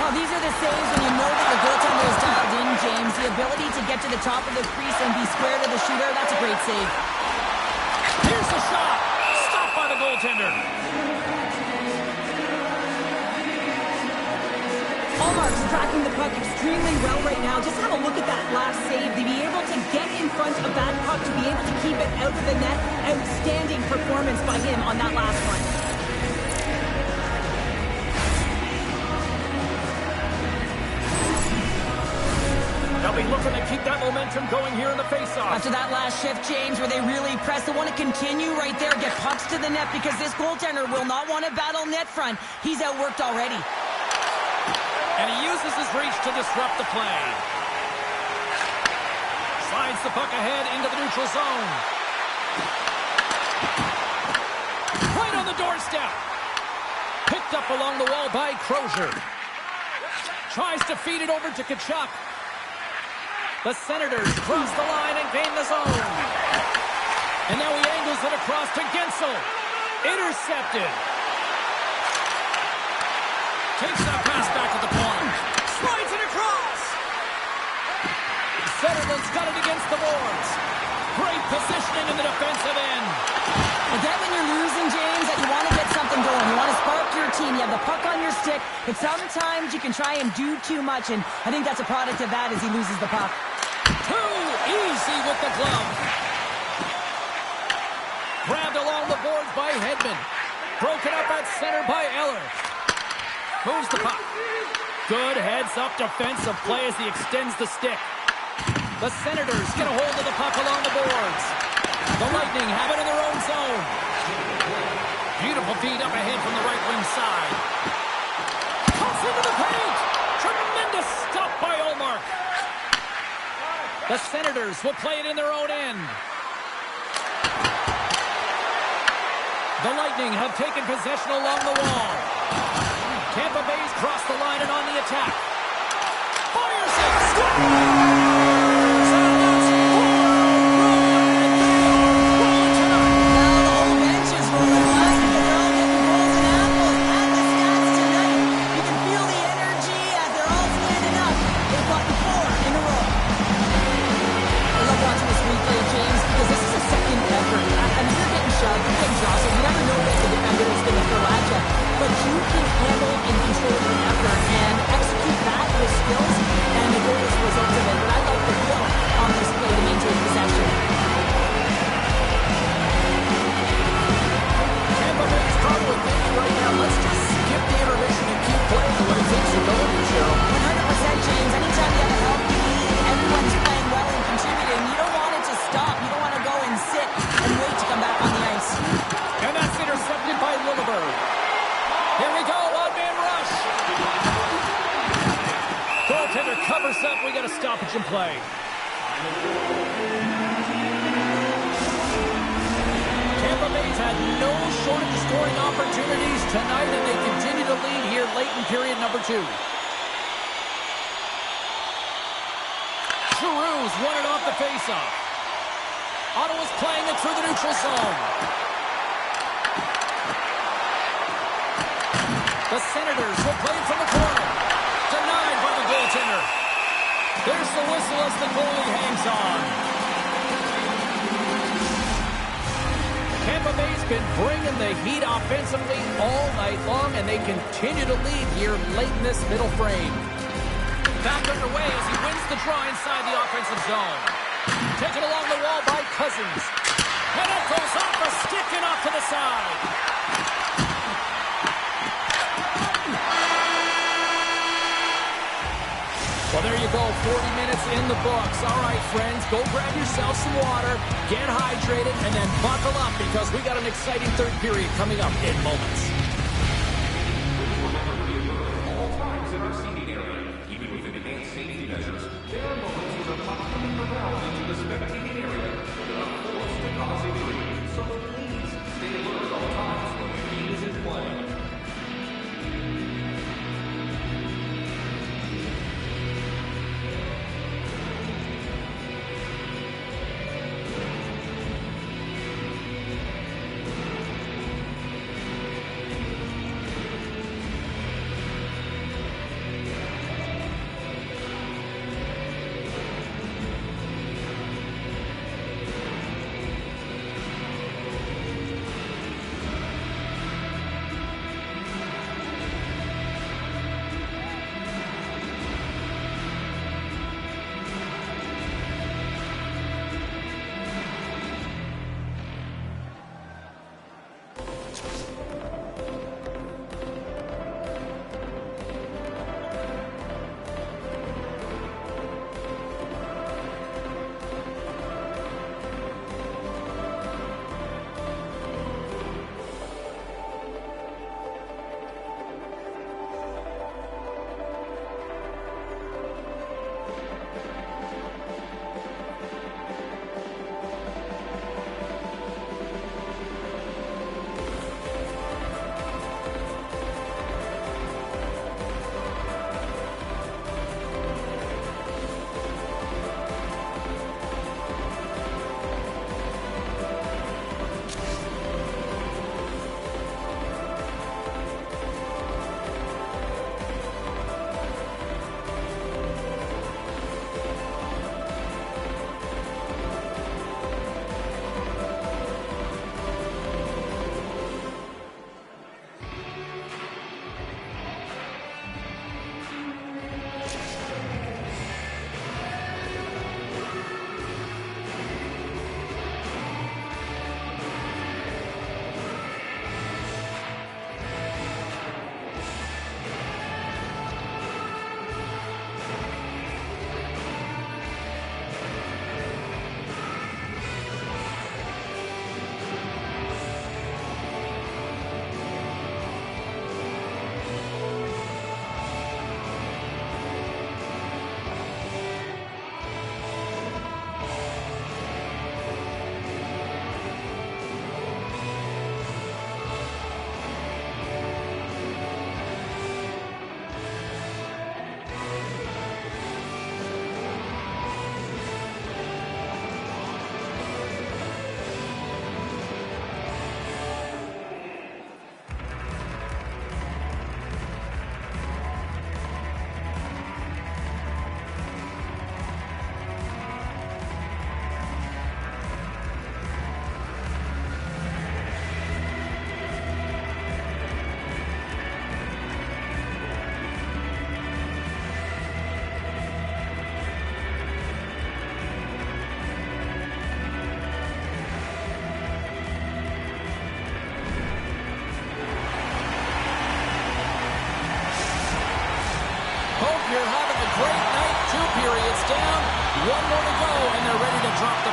Oh, these are the saves when you know that the goaltender is dialed in, James. The ability to get to the top of the crease and be square to the shooter, that's a great save. Here's the shot. Stopped by the goaltender. Omar Sharks tracking the puck extremely well right now. Just have a look at that last save. To be able to get in front of that puck, to be able to keep it out of the net. Outstanding performance by him on that last one. They'll be looking to keep that momentum going here in the faceoff. After that last shift, James, where they really press, they want to continue right there, get pucks to the net, because this goaltender will not want to battle net front. He's outworked already. And he uses his reach to disrupt the play. Slides the puck ahead into the neutral zone. Right on the doorstep. Picked up along the wall by Crozier. Tries to feed it over to Tkachuk. The Senators cross the line and gain the zone. And now he angles it across to Gensel. Intercepted. Takes that pass back at the point. Slides it across. Federland's got it against the boards. Great positioning in the defensive end. Again, when you're losing, James, that you want to get something going. You want to spark your team. You have the puck on your stick. But sometimes you can try and do too much. And I think that's a product of that as he loses the puck. Too easy with the glove. Grabbed along the boards by Hedman. Broken up at center by Eller. Moves the puck. Good heads-up defensive play as he extends the stick. The Senators get a hold of the puck along the boards. The Lightning have it in their own zone. Beautiful feed up ahead from the right wing side. Toss into the paint. Tremendous stop by Ullmark. The Senators will play it in their own end. The Lightning have taken possession along the wall. Tampa Bay's crossed the line and on the attack. Fires it! Scores! But you can handle and control your effort and execute that with skills, and the goal is a result of it. But I like the feel on this play to maintain possession. Tampa Bay's probably thinking right now, let's just skip the intermission and keep playing the way things are going, Cheryl. 100%, James. Anytime you have a healthy lead, everyone's playing well and contributing. You don't want it to stop. You don't want to go and sit and wait to come back on the ice. And that's intercepted by Lilleberg. Here we go, one-man rush. Goaltender covers up. We got a stoppage in play. Tampa Bay's had no shortage of scoring opportunities tonight, and they continue to lead here late in period number 2. Giroux's won it off the faceoff. Ottawa's playing it through the neutral zone. The Senators will play it from the corner. Denied by the goaltender. There's the whistle as the goalie hangs on. Tampa Bay's been bringing the heat offensively all night long, and they continue to lead here late in this middle frame. Back underway as he wins the draw inside the offensive zone. Taken along the wall by Cousins. And it goes off the stick and off to the side. Well, there you go, 40 minutes in the books. All right, friends, go grab yourself some water, get hydrated, and then buckle up because we got an exciting third period coming up in moments. All times in our seating area, even with enhanced safety measures, there are moments when the puck can propelled into the spectating area that are forced to cause injury. So please stay alert at all times when the game is in play.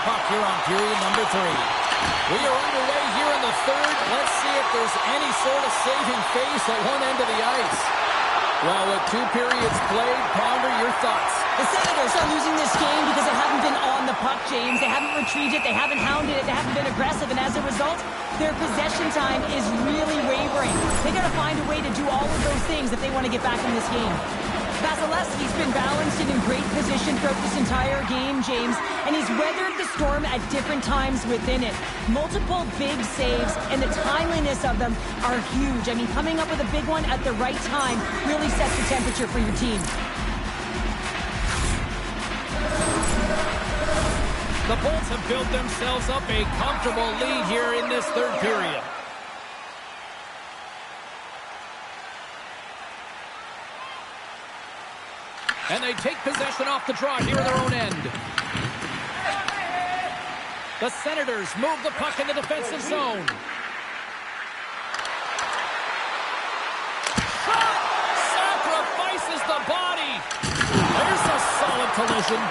the puck here on period number 3. We are underway here in the third. Let's see if there's any sort of saving face at one end of the ice. Well, with 2 periods played, Pounder, your thoughts? The Senators are losing this game because they haven't been on the puck, James. They haven't retrieved it. They haven't hounded it. They haven't been aggressive. And as a result, their possession time is really wavering. They got to find a way to do all of those things if they want to get back in this game. Vasilevsky's been balanced and in great position throughout this entire game, James, and he's weathered the storm at different times within it. Multiple big saves, and the timeliness of them are huge. I mean, coming up with a big one at the right time really sets the temperature for your team. The Bolts have built themselves up a comfortable lead here in this third period. And they take possession off the draw here in their own end. The Senators move the puck in the defensive zone. Shot! Sacrifices the body. There's a solid collision.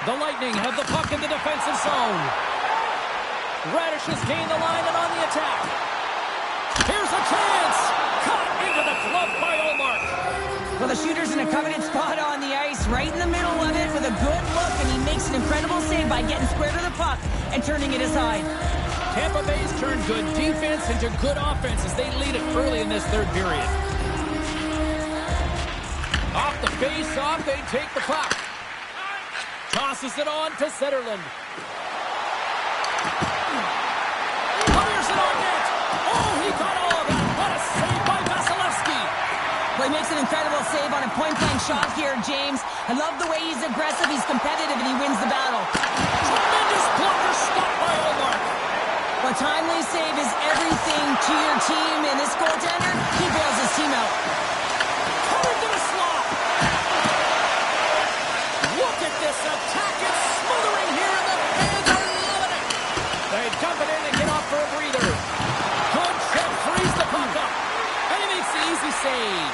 The Lightning have the puck in the defensive zone. Radish has gained the line and on the attack. Here's a chance. Caught into the glove by Olmark. Well, the shooter's in a coveted spot on the ice, right in the middle of it with a good look, and he makes an incredible save by getting square to the puck and turning it aside. Tampa Bay's turned good defense into good offense as they lead it early in this third period. Off the face-off, they take the puck. Tosses it on to Zetterlund. Fires it on net. Oh, he got all of that. What a save by Vasilevsky. Well, he makes an incredible save on a point-blank shot here, James. I love the way he's aggressive, he's competitive, and he wins the battle. Tremendous blocker stop by Olmark. A timely save is everything to your team, and this goaltender, he bails his team out. Covered to the slot. Look at this attack. It's smothering here, and the fans are loving it. They dump it in and get off for a breather. Good check, frees the puck up. And he makes the easy save.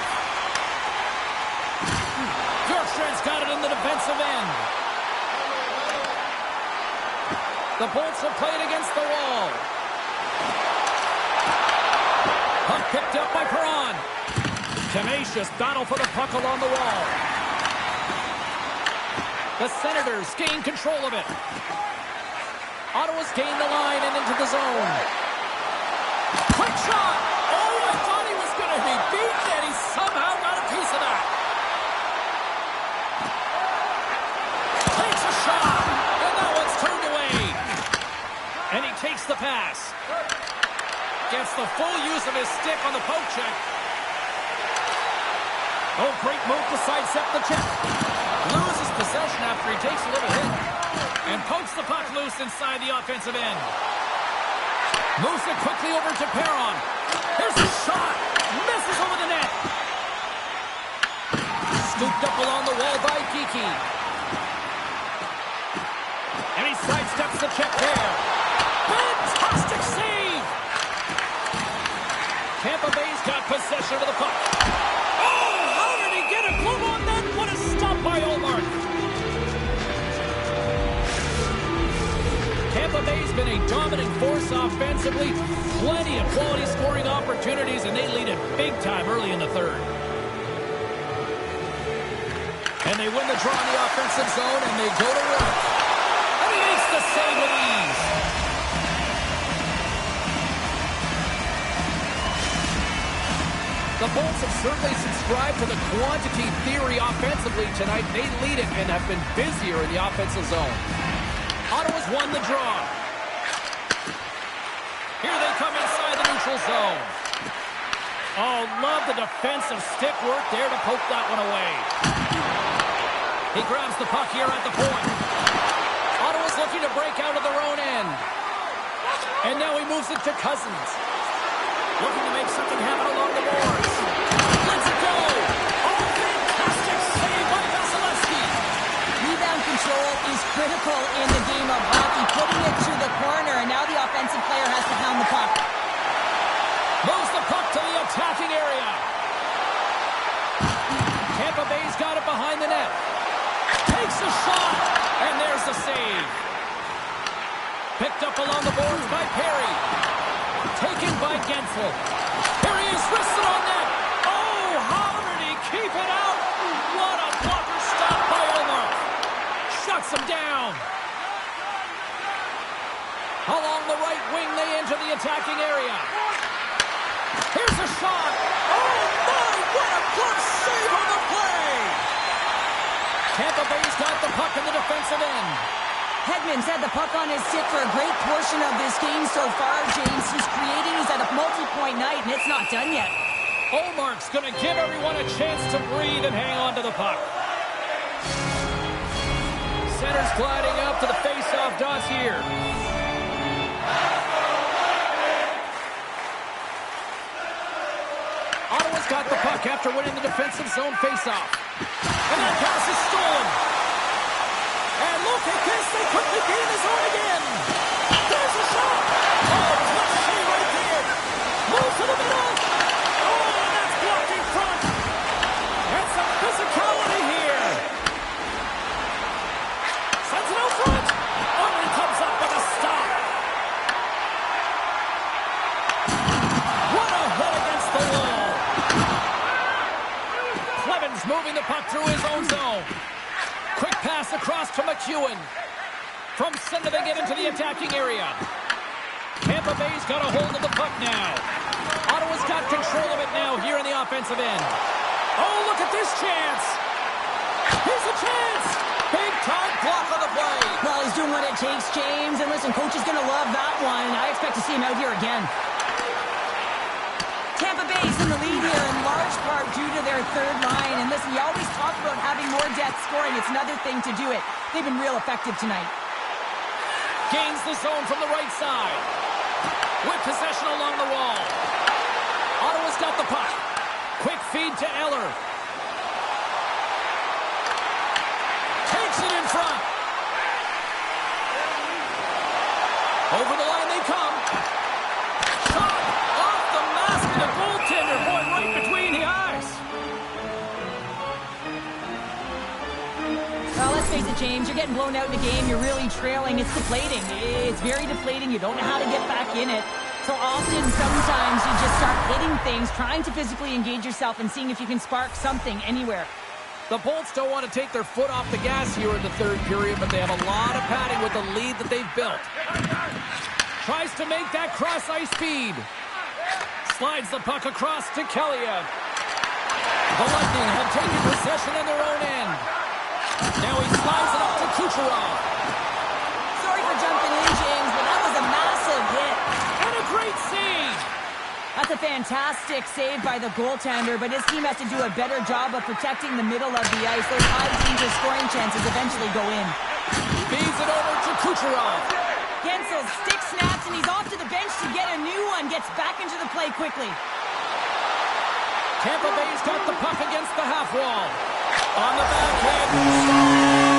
Bjorkstrand's got it in the defensive end. The Bolts have played against the wall. Puck picked up by Perron. Tenacious battle for the puck along the wall. The Senators gain control of it. Ottawa's gained the line and into the zone. Quick shot! Oh, I thought he was going to be beaten, and he somehow got a piece of that. Takes a shot, and that one's turned away. And he takes the pass. Gets the full use of his stick on the poke check. Oh, great move to sidestep the check. Loses possession after he takes a little hit. And pokes the puck loose inside the offensive end. Moves it quickly over to Perron. Here's a shot. Misses over the net. Scooped up along the wall by Geekie. And he sidesteps the check there. Fantastic save. Tampa Bay's got possession of the puck. Oh, how did he get a glove on that? What a stop by Olmark. Tampa Bay's been a dominant force offensively. Plenty of quality scoring opportunities, and they lead it big time early in the third. And they win the draw in the offensive zone, and they go to work. And he makes the save with ease. The Bolts have certainly subscribed to the quantity theory offensively tonight. They lead it and have been busier in the offensive zone. Ottawa's won the draw. Here they come inside the neutral zone. Oh, love the defensive stick work there to poke that one away. He grabs the puck here at the point. Ottawa's looking to break out of their own end. And now he moves it to Cousins. Looking to make something happen along the boards. Let's go! Oh, fantastic save by Vasilevsky. Rebound control is critical in the game of hockey. Putting it to the corner, and now the offensive player has to hound the puck. Moves the puck to the attacking area. Tampa Bay's got it behind the net. Takes a shot, and there's the save. Picked up along the boards by Perry. Taken by Gensel. Here he is, wristed on net. Oh, how did he keep it out? What a blocker stop by Omar. Shuts him down. Along the right wing, they enter the attacking area. Here's a shot. Oh, my, what a glove save on the play. Tampa Bay's got the puck in the defensive end. Hedman's had the puck on his stick for a great portion of this game so far, James. He's creating, he's at a multi-point night, and it's not done yet. Olmark's going to give everyone a chance to breathe and hang on to the puck. Center's gliding up to the face-off dots here. Ottawa's got the puck after winning the defensive zone face-off. And that pass is stolen. And look at this, they quickly be in the zone again. There's a shot. Oh, touch shot right there. Move to the middle. Oh, and that's blocked in front. And some physicality here. Sends it out front. Oh, and he comes up with a stop. What a hit against the wall. Clemens moving the puck through his own zone. Quick pass across to McEwen. From center they get into the attacking area. Tampa Bay's got a hold of the puck now. Ottawa's got control of it now here in the offensive end. Oh, look at this chance. Here's a chance. Big time block on the play. Well, he's doing what it takes, James. And listen, coach is going to love that one. I expect to see him out here again. Tampa Bay's in the lead here in large part due to their third line. And listen, you always talk about having more depth scoring. It's another thing to do it. They've been real effective tonight. Gains the zone from the right side. With possession along the wall. Ottawa's got the puck. Quick feed to Eller. Takes it in front. Over the line they come. Shot off the mask of the goaltender. Boy, right between the eyes. Well, let's face it, James. You're getting blown out in the game. You're really trailing. It's deflating. It's very deflating. You don't know how to get back in it. So often, sometimes you just start hitting things, trying to physically engage yourself and seeing if you can spark something anywhere. The Bolts don't want to take their foot off the gas here in the third period, but they have a lot of padding with the lead that they've built. Tries to make that cross-ice feed. Slides the puck across to Kelly. The Lightning have taken possession in their own end. Now he slides it up to Kucherov. Sorry for jumping in, James, but that was a massive hit. And a great save. That's a fantastic save by the goaltender, but his team has to do a better job of protecting the middle of the ice. Those high-danger scoring chances eventually go in. Feeds it over to Kucherov. Gensel stick snaps, and he's off to the bench to get a new one. Gets back into the play quickly. Tampa Bay's got the puck against the half wall. On the backhand.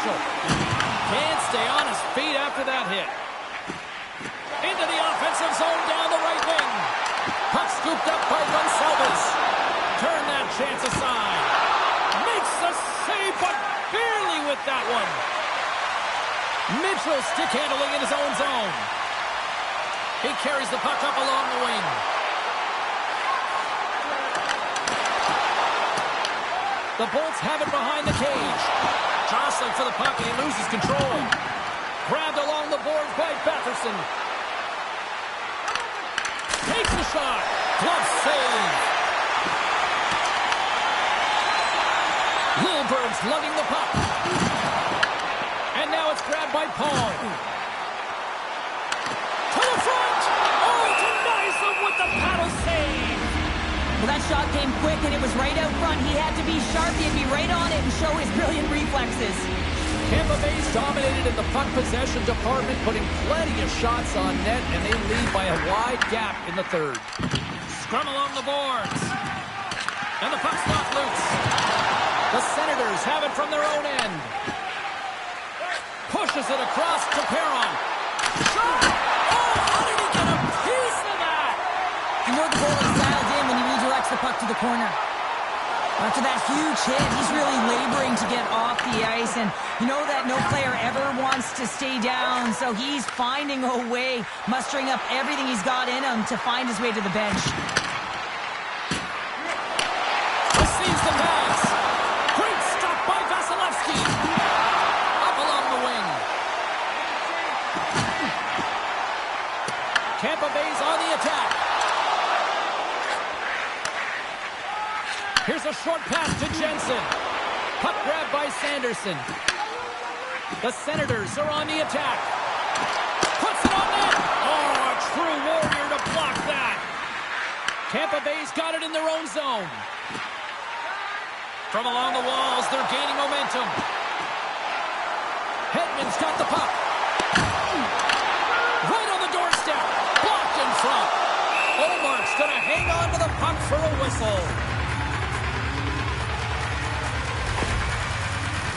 Can't stay on his feet after that hit. Into the offensive zone down the right wing. Puck scooped up by Gonsalves. Turn that chance aside. Makes the save, but barely with that one. Mitchell stick handling in his own zone. He carries the puck up along the wing. The Bolts have it behind the cage. Jostling for the puck, and he loses control. Grabbed along the boards by Batherson. Takes a shot. Glove save. Lilberg's lugging the puck. And now it's grabbed by Paul. To the front. Oh, denies him with the paddle save. Well, that shot came quick, and it was right out front. He had to be sharp. He had to be right on it and show his brilliant reflexes. Tampa Bay's dominated in the puck possession department, putting plenty of shots on net, and they lead by a wide gap in the third. Scrum along the boards. And the puck's knocked loose. The Senators have it from their own end. Pushes it across to Perron. Shot! Oh, how did he get a piece of that? You know the goalie's dialed in when he redirects the puck to the corner. After that huge hit, he's really laboring to get off the ice, and you know that no player ever wants to stay down, so he's finding a way, mustering up everything he's got in him to find his way to the bench. Receives the pass. Great stop by Vasilevsky. Up along the wing. Tampa Bay's on the attack. Here's a short pass to Jensen. Puck grabbed by Sanderson. The Senators are on the attack. Puts it on net. Oh, a true warrior to block that. Tampa Bay's got it in their own zone. From along the walls, they're gaining momentum. Hedman's got the puck. Right on the doorstep. Blocked in front. Olmark's going to hang on to the puck for a whistle.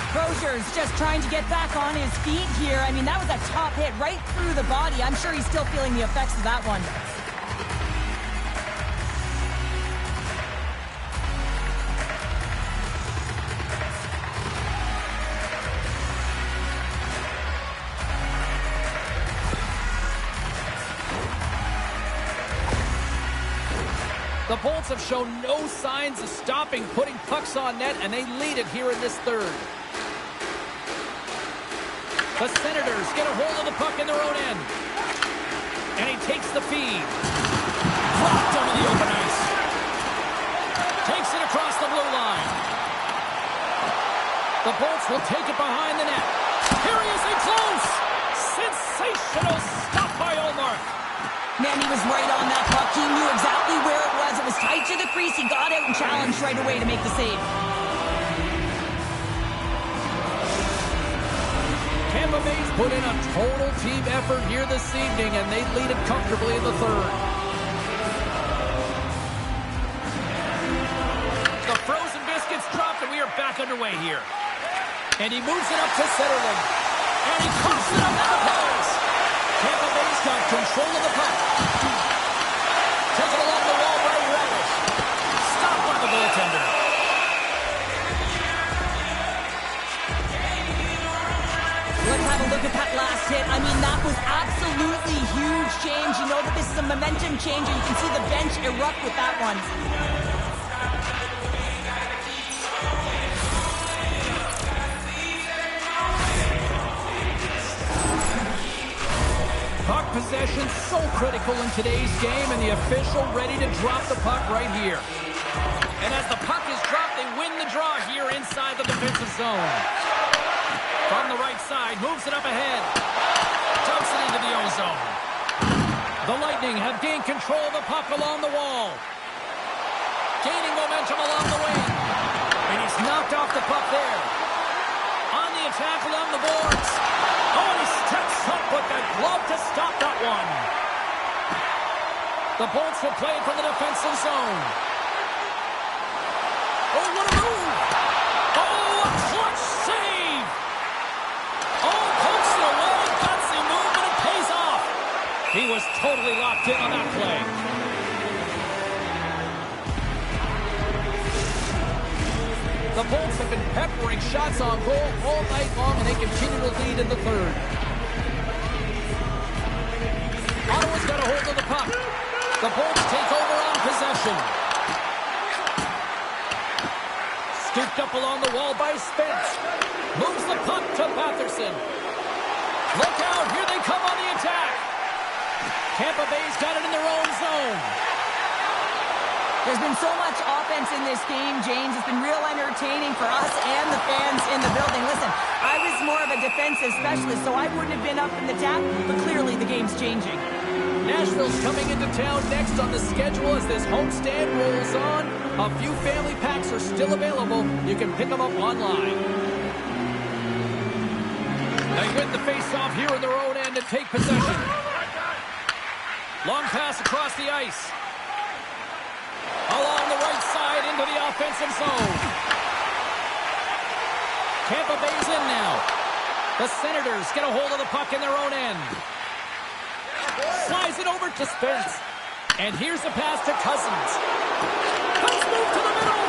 Crozier's just trying to get back on his feet here. I mean, that was a top hit right through the body. I'm sure he's still feeling the effects of that one. The Bolts have shown no signs of stopping putting pucks on net, and they lead it here in this third. The Senators get a hold of the puck in their own end. And he takes the feed. Blocked over the open ice. Takes it across the blue line. The Bolts will take it behind the net. Here he is in close. Sensational stop by Olmark. Man, he was right on that puck. He knew exactly where it was. It was tight to the crease. He got out and challenged right away to make the save. Tampa Bay's put in a total team effort here this evening, and they lead it comfortably in the third. The frozen biscuits dropped, and we are back underway here. And he moves it up to Zetterlund. And he coughs it up to the post. Tampa Bay's got control of the puck. Taken along the wall by Relish. Stopped by the goaltender. Let's have a look at that last hit. I mean, that was absolutely huge change. You know that this is a momentum change, and you can see the bench erupt with that one. Puck possession so critical in today's game, and the official ready to drop the puck right here. And as the puck is dropped, they win the draw here inside the defensive zone. From the right side, moves it up ahead. Dumps it into the O-zone. The Lightning have gained control of the puck along the wall. Gaining momentum along the wing. And he's knocked off the puck there. On the attack along the boards. Oh, he steps up with that glove to stop that one. The Bolts will play it from the defensive zone. Oh, what a move! Oh, a clutch save! Oh, pokes it away, gutsy move, but it pays off. He was totally locked in on that play. The Bolts have been peppering shots on goal all night long, and they continue to lead in the third. Ottawa's got a hold of the puck. The Bolts take over on possession. Scooped up along the wall by Spence. Moves the puck to Patterson. Look out, here they come on the attack. Tampa Bay's got it in their own zone. There's been so much offense in this game, James. It's been real entertaining for us and the fans in the building. Listen, I was more of a defensive specialist, so I wouldn't have been up in the tap, but clearly the game's changing. Nashville's coming into town next on the schedule as this homestand rolls on. A few family packs are still available. You can pick them up online. They win the face-off here in their own end and take possession. Long pass across the ice. Along the right side into the offensive zone. Tampa Bay's in now. The Senators get a hold of the puck in their own end. Slides it over to Spence. And here's the pass to Cousins. Let's move to the middle.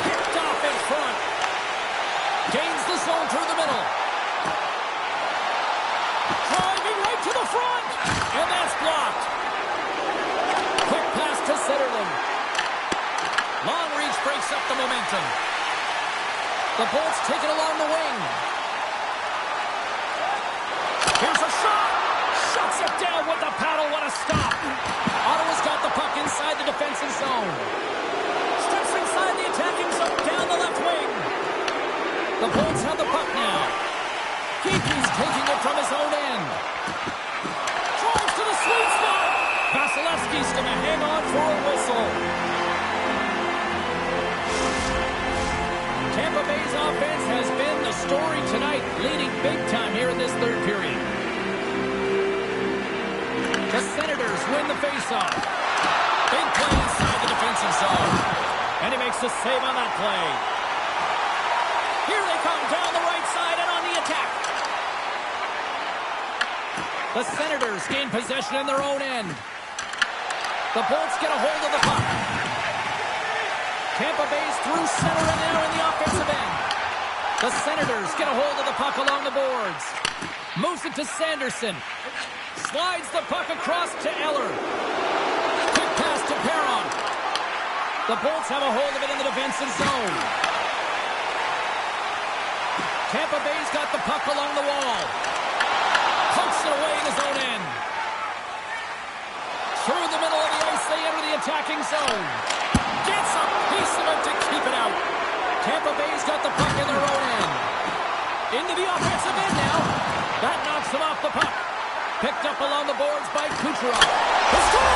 Picked off in front. Gains the zone through the middle. Driving right to the front. And that's blocked. Quick pass to Zetterlund. Long reach breaks up the momentum. The Bolts take it along the wing. Here's a shot. Shuts it down with the paddle. What a stop. Ottawa's got the puck inside the defensive zone. Steps inside the attacking zone down the left wing. The Bolts have the puck now. Geeky's taking it from his own end. Drives to the sweet spot. Vasilevsky's going to hang on for a whistle. Tampa Bay's offense has been the story tonight, leading big time here in this third period. The Senators win the faceoff. Big play inside the defensive zone. And he makes the save on that play. Here they come down the right side and on the attack. The Senators gain possession in their own end. The Bolts get a hold of the puck. Tampa Bay's through center and now in the offensive end. The Senators get a hold of the puck along the boards. Moves it to Sanderson. Slides the puck across to Eller. Quick pass to Perron. The Bolts have a hold of it in the defensive zone. Tampa Bay's got the puck along the wall. Pokes it away in his own end. Through the middle of the ice, they enter the attacking zone. Gets a piece of it to keep it out. Tampa Bay's got the puck in their own end. Into the offensive end now. That knocks them off the puck. Picked up along the boards by Kucherov. The score!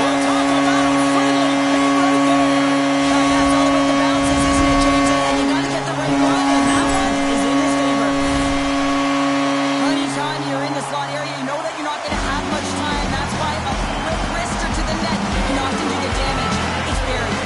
We'll talk about a friendly game right there. Yeah, it's all about the bounces, isn't it, James? And you got to get the right one, and that one is in his favor. Anytime you're in the slot area, you know that you're not going to have much time. That's why a quick wrister to the net can often do the damage. It's buried.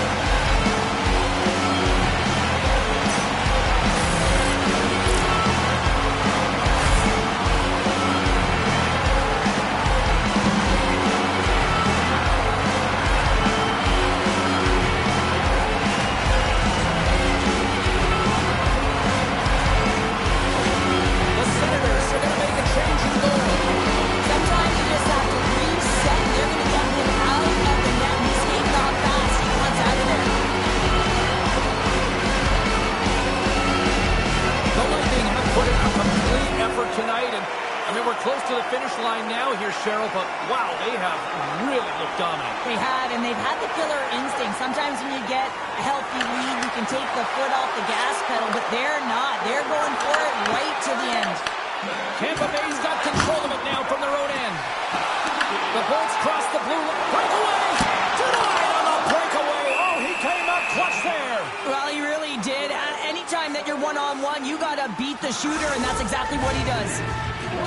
Close to the finish line now here, Cheryl, but wow, they have really looked dominant. They have, and they've had the killer instinct. Sometimes when you get a healthy lead, you can take the foot off the gas pedal, but they're not. They're going for it right to the end. Tampa Bay's got control of it now from their own end. The Bolts cross the blue line. Breakaway! Denied on the breakaway! Oh, he came up clutch there! Well, he really did. Anytime that you're one-on-one, you got to beat the shooter, and that's exactly what he does.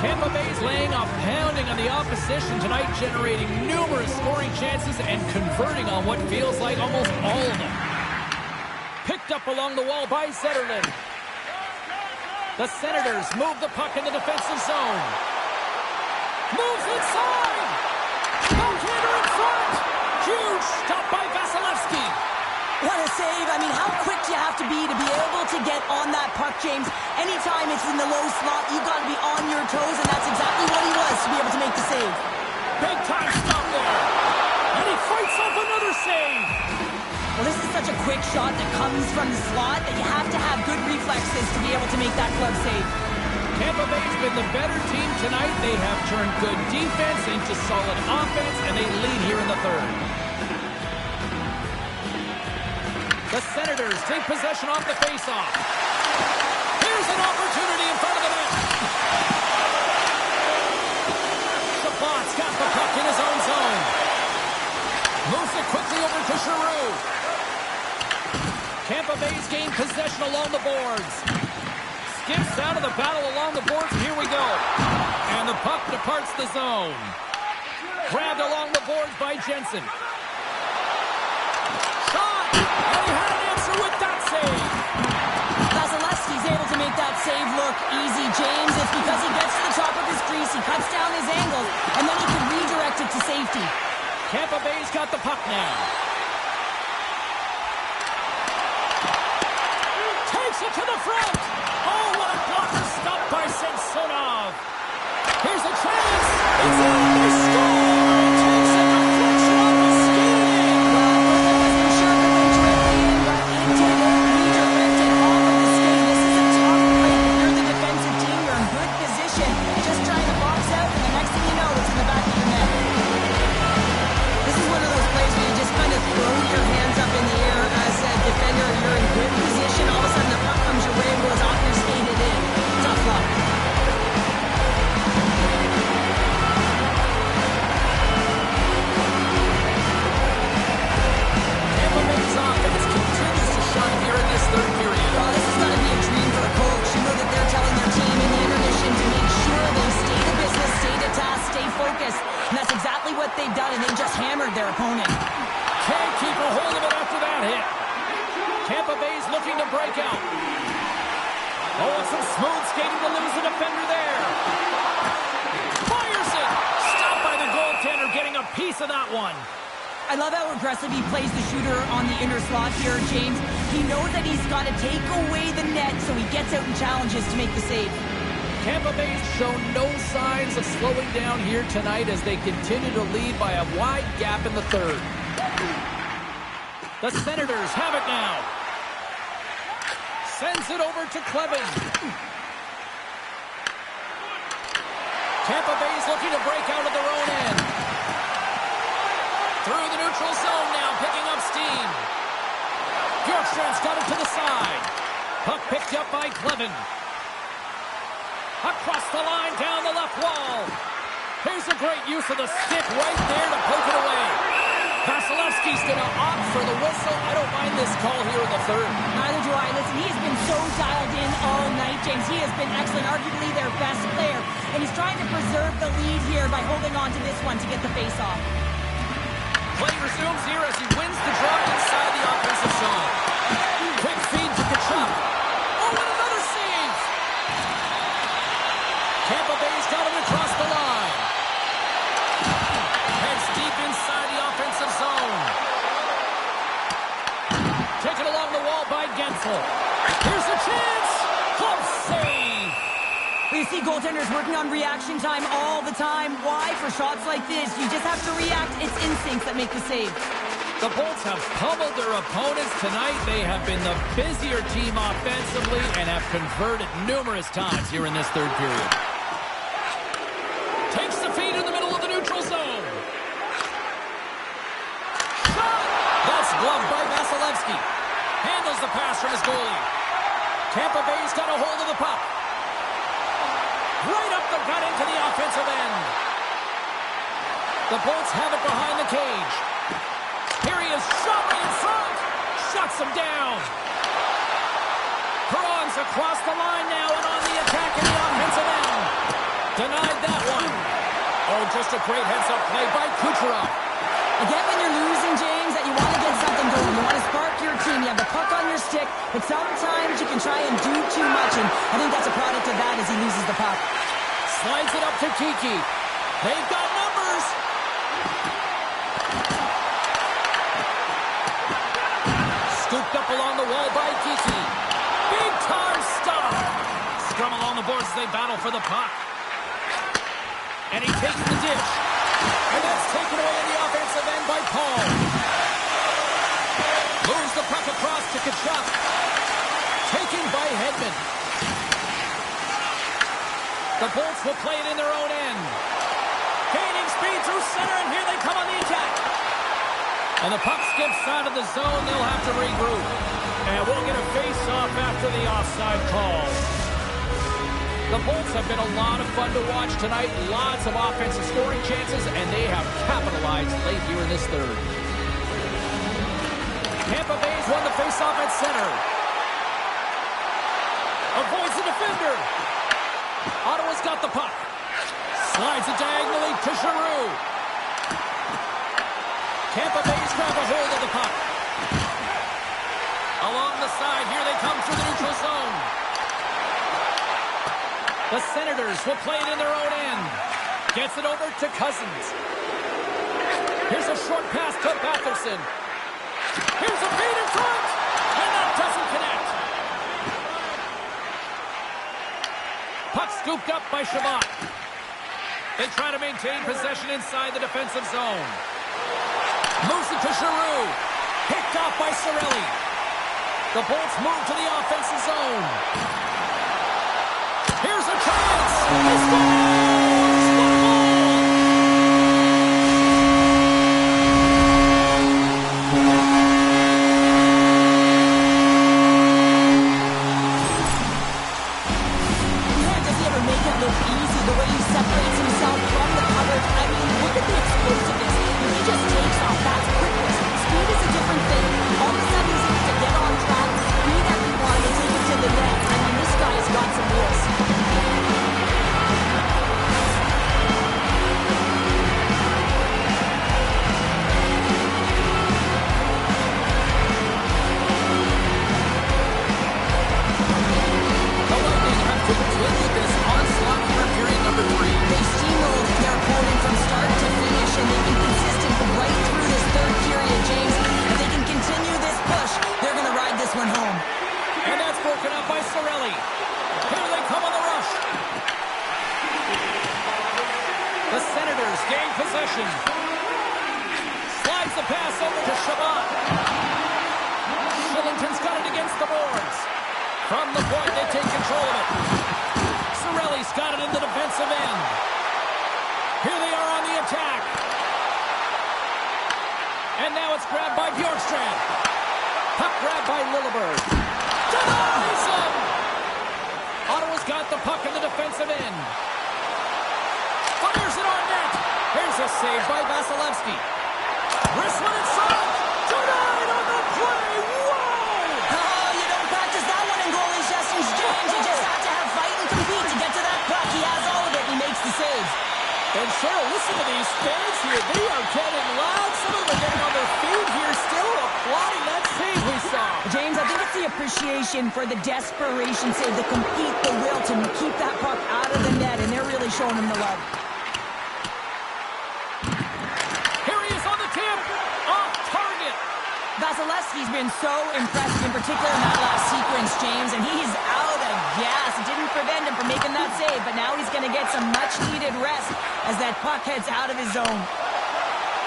Tampa Bay's laying a pounding on the opposition tonight, generating numerous scoring chances and converting on what feels like almost all of them. Picked up along the wall by Zetterlund. The Senators move the puck in the defensive zone. Moves inside! Goaltender in front! Huge stop by Vasilevsky. What a save. I mean, how quick do you have to be able to get on that puck, James? Anytime it's in the low slot, you've got to be on your toes, and that's exactly what he was to be able to make the save. Big time stop there. And he fights off another save. Well, this is such a quick shot that comes from the slot that you have to have good reflexes to be able to make that glove save. Tampa Bay's been the better team tonight. They have turned good defense into solid offense, and they lead here in the third. The Senators take possession off the faceoff. Here's an opportunity in front of the net. Chabot's got the puck in his own zone. Moves it quickly over to Giroux. Tampa Bay's gained possession along the boards. Skips out of the battle along the boards, and here we go. And the puck departs the zone. Grabbed along the boards by Jensen. Shot! And he had an answer with that save. Vasilevsky's able to make that save look easy, James. It's because he gets to the top of his crease, he cuts down his angles, and then he can redirect it to safety. Tampa Bay's got the puck now. Takes it to the front. Oh, what a blocker stop by Samsonov. Here's a chance. It's in. They score. It takes a deflection off the skating. Well, I wasn't sure if it went directly in, but it did redirect it off of the skate. This is a tough play. If you're the defensive team, you're in good position. Just trying to box out, and the next thing you know, it's in the back of your net. This is one of those plays where you just kind of throw your hands up in the air as a defender. You're in good position. All of a sudden, the puck comes your way and goes off your skate and in. Tough luck. Tampa Bay's offense continues to shine here in this third period. Well, this is going to be a dream for a coach. You know that they're telling their team in the intermission to make sure they stay to business, stay to task, stay focused. And that's exactly what they've done, and they've just hammered their opponent. Can't keep a hold of it after that hit. Tampa Bay's looking to break out. Oh, and some smooth skating to lose the defender there. Fires it. Stopped by the goaltender, getting a piece of that one. I love how aggressive he plays the shooter on the inner slot here, James. He knows that he's got to take away the net, so he gets out and challenges to make the save. Tampa Bay's shown no signs of slowing down here tonight as they continue to lead by a wide gap in the third. The Senators have it now. Sends it over to Clevin. Tampa Bay's looking to break out of their own end. Through the neutral zone now, picking up steam. Bjorkstrand's got it to the side. Puck picked up by Clevin. Across the line, down the left wall. Here's a great use of the stick right there to poke it away. Vasilevsky's going to opt for the whistle. I don't mind this call here in the third. Neither do I. Listen, he has been so dialed in all night, James. He has been excellent, arguably their best player. And he's trying to preserve the lead here by holding on to this one to get the face-off. Play resumes here as he wins the draw inside the offensive zone. Quick feed to Kachuk. Oh, and another save! Tampa Bay's got him across the line. Heads deep inside the offensive zone. Taken along the wall by Gensel. Here's a chance! Close save! We see goaltenders working on reaction time all the time. Why? For shots like this, you just have to react. It's instincts that make the save. The Bolts have pummeled their opponents tonight. They have been the busier team offensively and have converted numerous times here in this third period. Takes the feed in the middle of the neutral zone. Shot! That's gloved by Vasilevsky. Handles the pass from his goalie. Tampa Bay's got a hold of the puck. Right up the gut into the offensive end. The Bolts have it behind the cage. Here he is, shot right in front. Shuts him down. Perron's across the line now and on the attack in the offensive end. Denied that one. Oh, just a great heads-up play by Kucherov. I get when you're losing, James, that you want to get something going. You want to spark your team. You have the puck on your stick, but sometimes you can try and do too much, and I think that's a product of that as he loses the puck. Slides it up to Kiki. They've got numbers. Scooped up along the wall by Kiki. Big time stop. Scrum along the boards as they battle for the puck. And he takes the dish. And that's taken away in the offensive end by Paul. Moves the puck across to Kachuk. Taken by Hedman. The Bolts will play it in their own end. Gaining speed through center, and here they come on the attack. And the puck skips out of the zone. They'll have to regroup. And we'll get a face-off after the offside call. The Bolts have been a lot of fun to watch tonight. Lots of offensive scoring chances, and they have capitalized late here in this third. Tampa Bay's won the face-off at center. Avoids the defender. Ottawa's got the puck. Slides it diagonally to Giroux. Tampa Bay's grab a hold of the puck. Along the side, here they come through the neutral zone. The Senators will play it in their own end. Gets it over to Cousins. Here's a short pass to Batherson. Here's a feed in front, and that doesn't connect. Puck scooped up by Shabbat. They try to maintain possession inside the defensive zone. Moves it to Giroux. Picked off by Cirelli. The Bolts move to the offensive zone. Here's a chance. He scores! What a goal! Does he ever make it look easy? The way he separates himself from the coverage. I mean, look at the explosiveness. He just takes off. That's quickness. Speed is a different thing. All of a sudden, he's able to get on track, read everyone, and take it to the net. I mean, this guy has got some wheels. The Lightning have continued this onslaught for period number 3. They steamrolled their opponent from start to finish, and they've been consistent right through this third period, James. If they can continue this push, they're going to ride this one home. And that's broken up by Cirelli. Here they come on the rush. The Senators gain possession. Slides the pass over to Shabbat. Shillington's got it against the boards. From the point, they take control of it. Cirelli's got it in the defensive end. Here they are on the attack. And now it's grabbed by Bjorkstrand. Puck grabbed by Lilleberg. Denies him! Ottawa's got the puck in the defensive end. Fires it on net. Here's a save by Vasilevsky. Wrist one inside. Denied on the play. Whoa! Oh, you don't practice that one in goalie sessions, James. You just have to have fight and compete to get to that puck. He has all of it. He makes the save. And Cheryl, listen to these fans here. They are getting loud. Some of them are getting on their feet here, still applauding that save we saw. James, I think it's the appreciation for the desperation save, the compete, the will to keep that puck out of the net, and they're really showing him the love. Here he is on the tip. Off target. Vasilevsky's been so impressive, in particular in that last sequence, James, and he's out of gas. It didn't prevent him from making that save, but now he's going to get some much-needed rest as that puck heads out of his zone.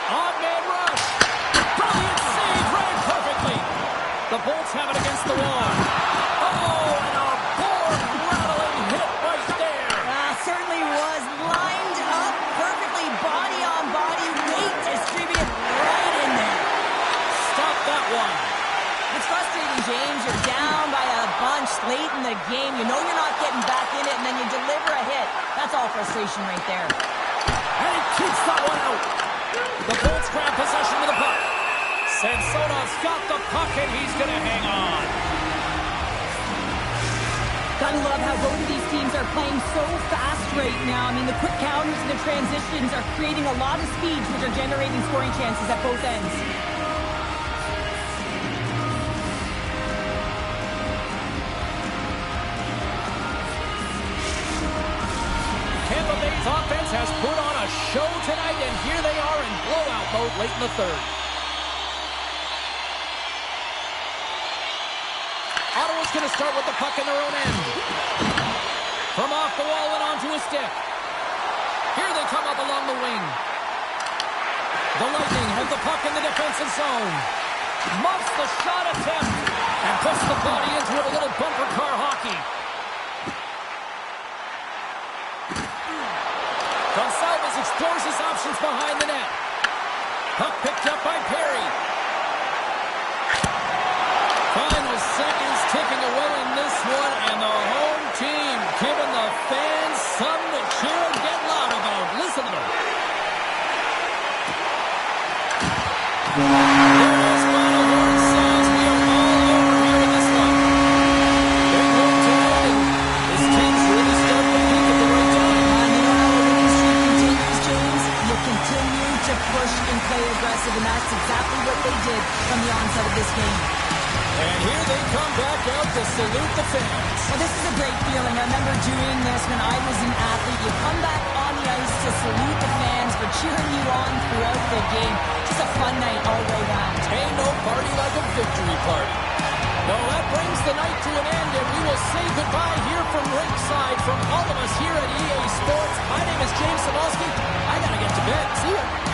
On-man rush. Brilliant save, ran perfectly. The Bolts have it against the wall. Oh, and a board-rattling hit right there. Certainly was lined up perfectly, body on body, weight distributed right in there. Stop that one. It's frustrating, James. You're down by a bunch late in the game. You know you're not getting back in it, and then you deliver a hit. That's all frustration right there. And he keeps that one out. The Bolts grab possession of the puck. Samsonov's got the puck, and he's going to hang on. Gotta love how both of these teams are playing so fast right now. I mean, the quick counters and the transitions are creating a lot of speeds, which are generating scoring chances at both ends. Tampa Bay's offense has put on a show tonight, and here they are in blowout mode late in the third. Ottawa's going to start with the puck in their own end. From off the wall and onto a stick. Here they come up along the wing. The Lightning have the puck in the defensive zone. Muffs the shot attempt and puts the body into it, a little bumper car hockey. Gonsalves explores his options behind the net. Puck picked up by Perry. away in this one, and the home team giving the fans something to cheer and get loud about. Listen to them. There is final word says we are all over here in this one. Big win tonight, and this team's really starting to peak at the right time. And you know how a winning streak continues, James? You continue to push and play aggressive, and that's exactly what they did from the onset of this game. And here they come back out to salute the fans. Well, this is a great feeling. I remember doing this when I was an athlete. You come back on the ice to salute the fans for cheering you on throughout the game. Just a fun night all the way around. Ain't no party like a victory party. Well, that brings the night to an end, and we will say goodbye here from ringside from all of us here at EA Sports. My name is James Samolsky. I gotta get to bed. See ya.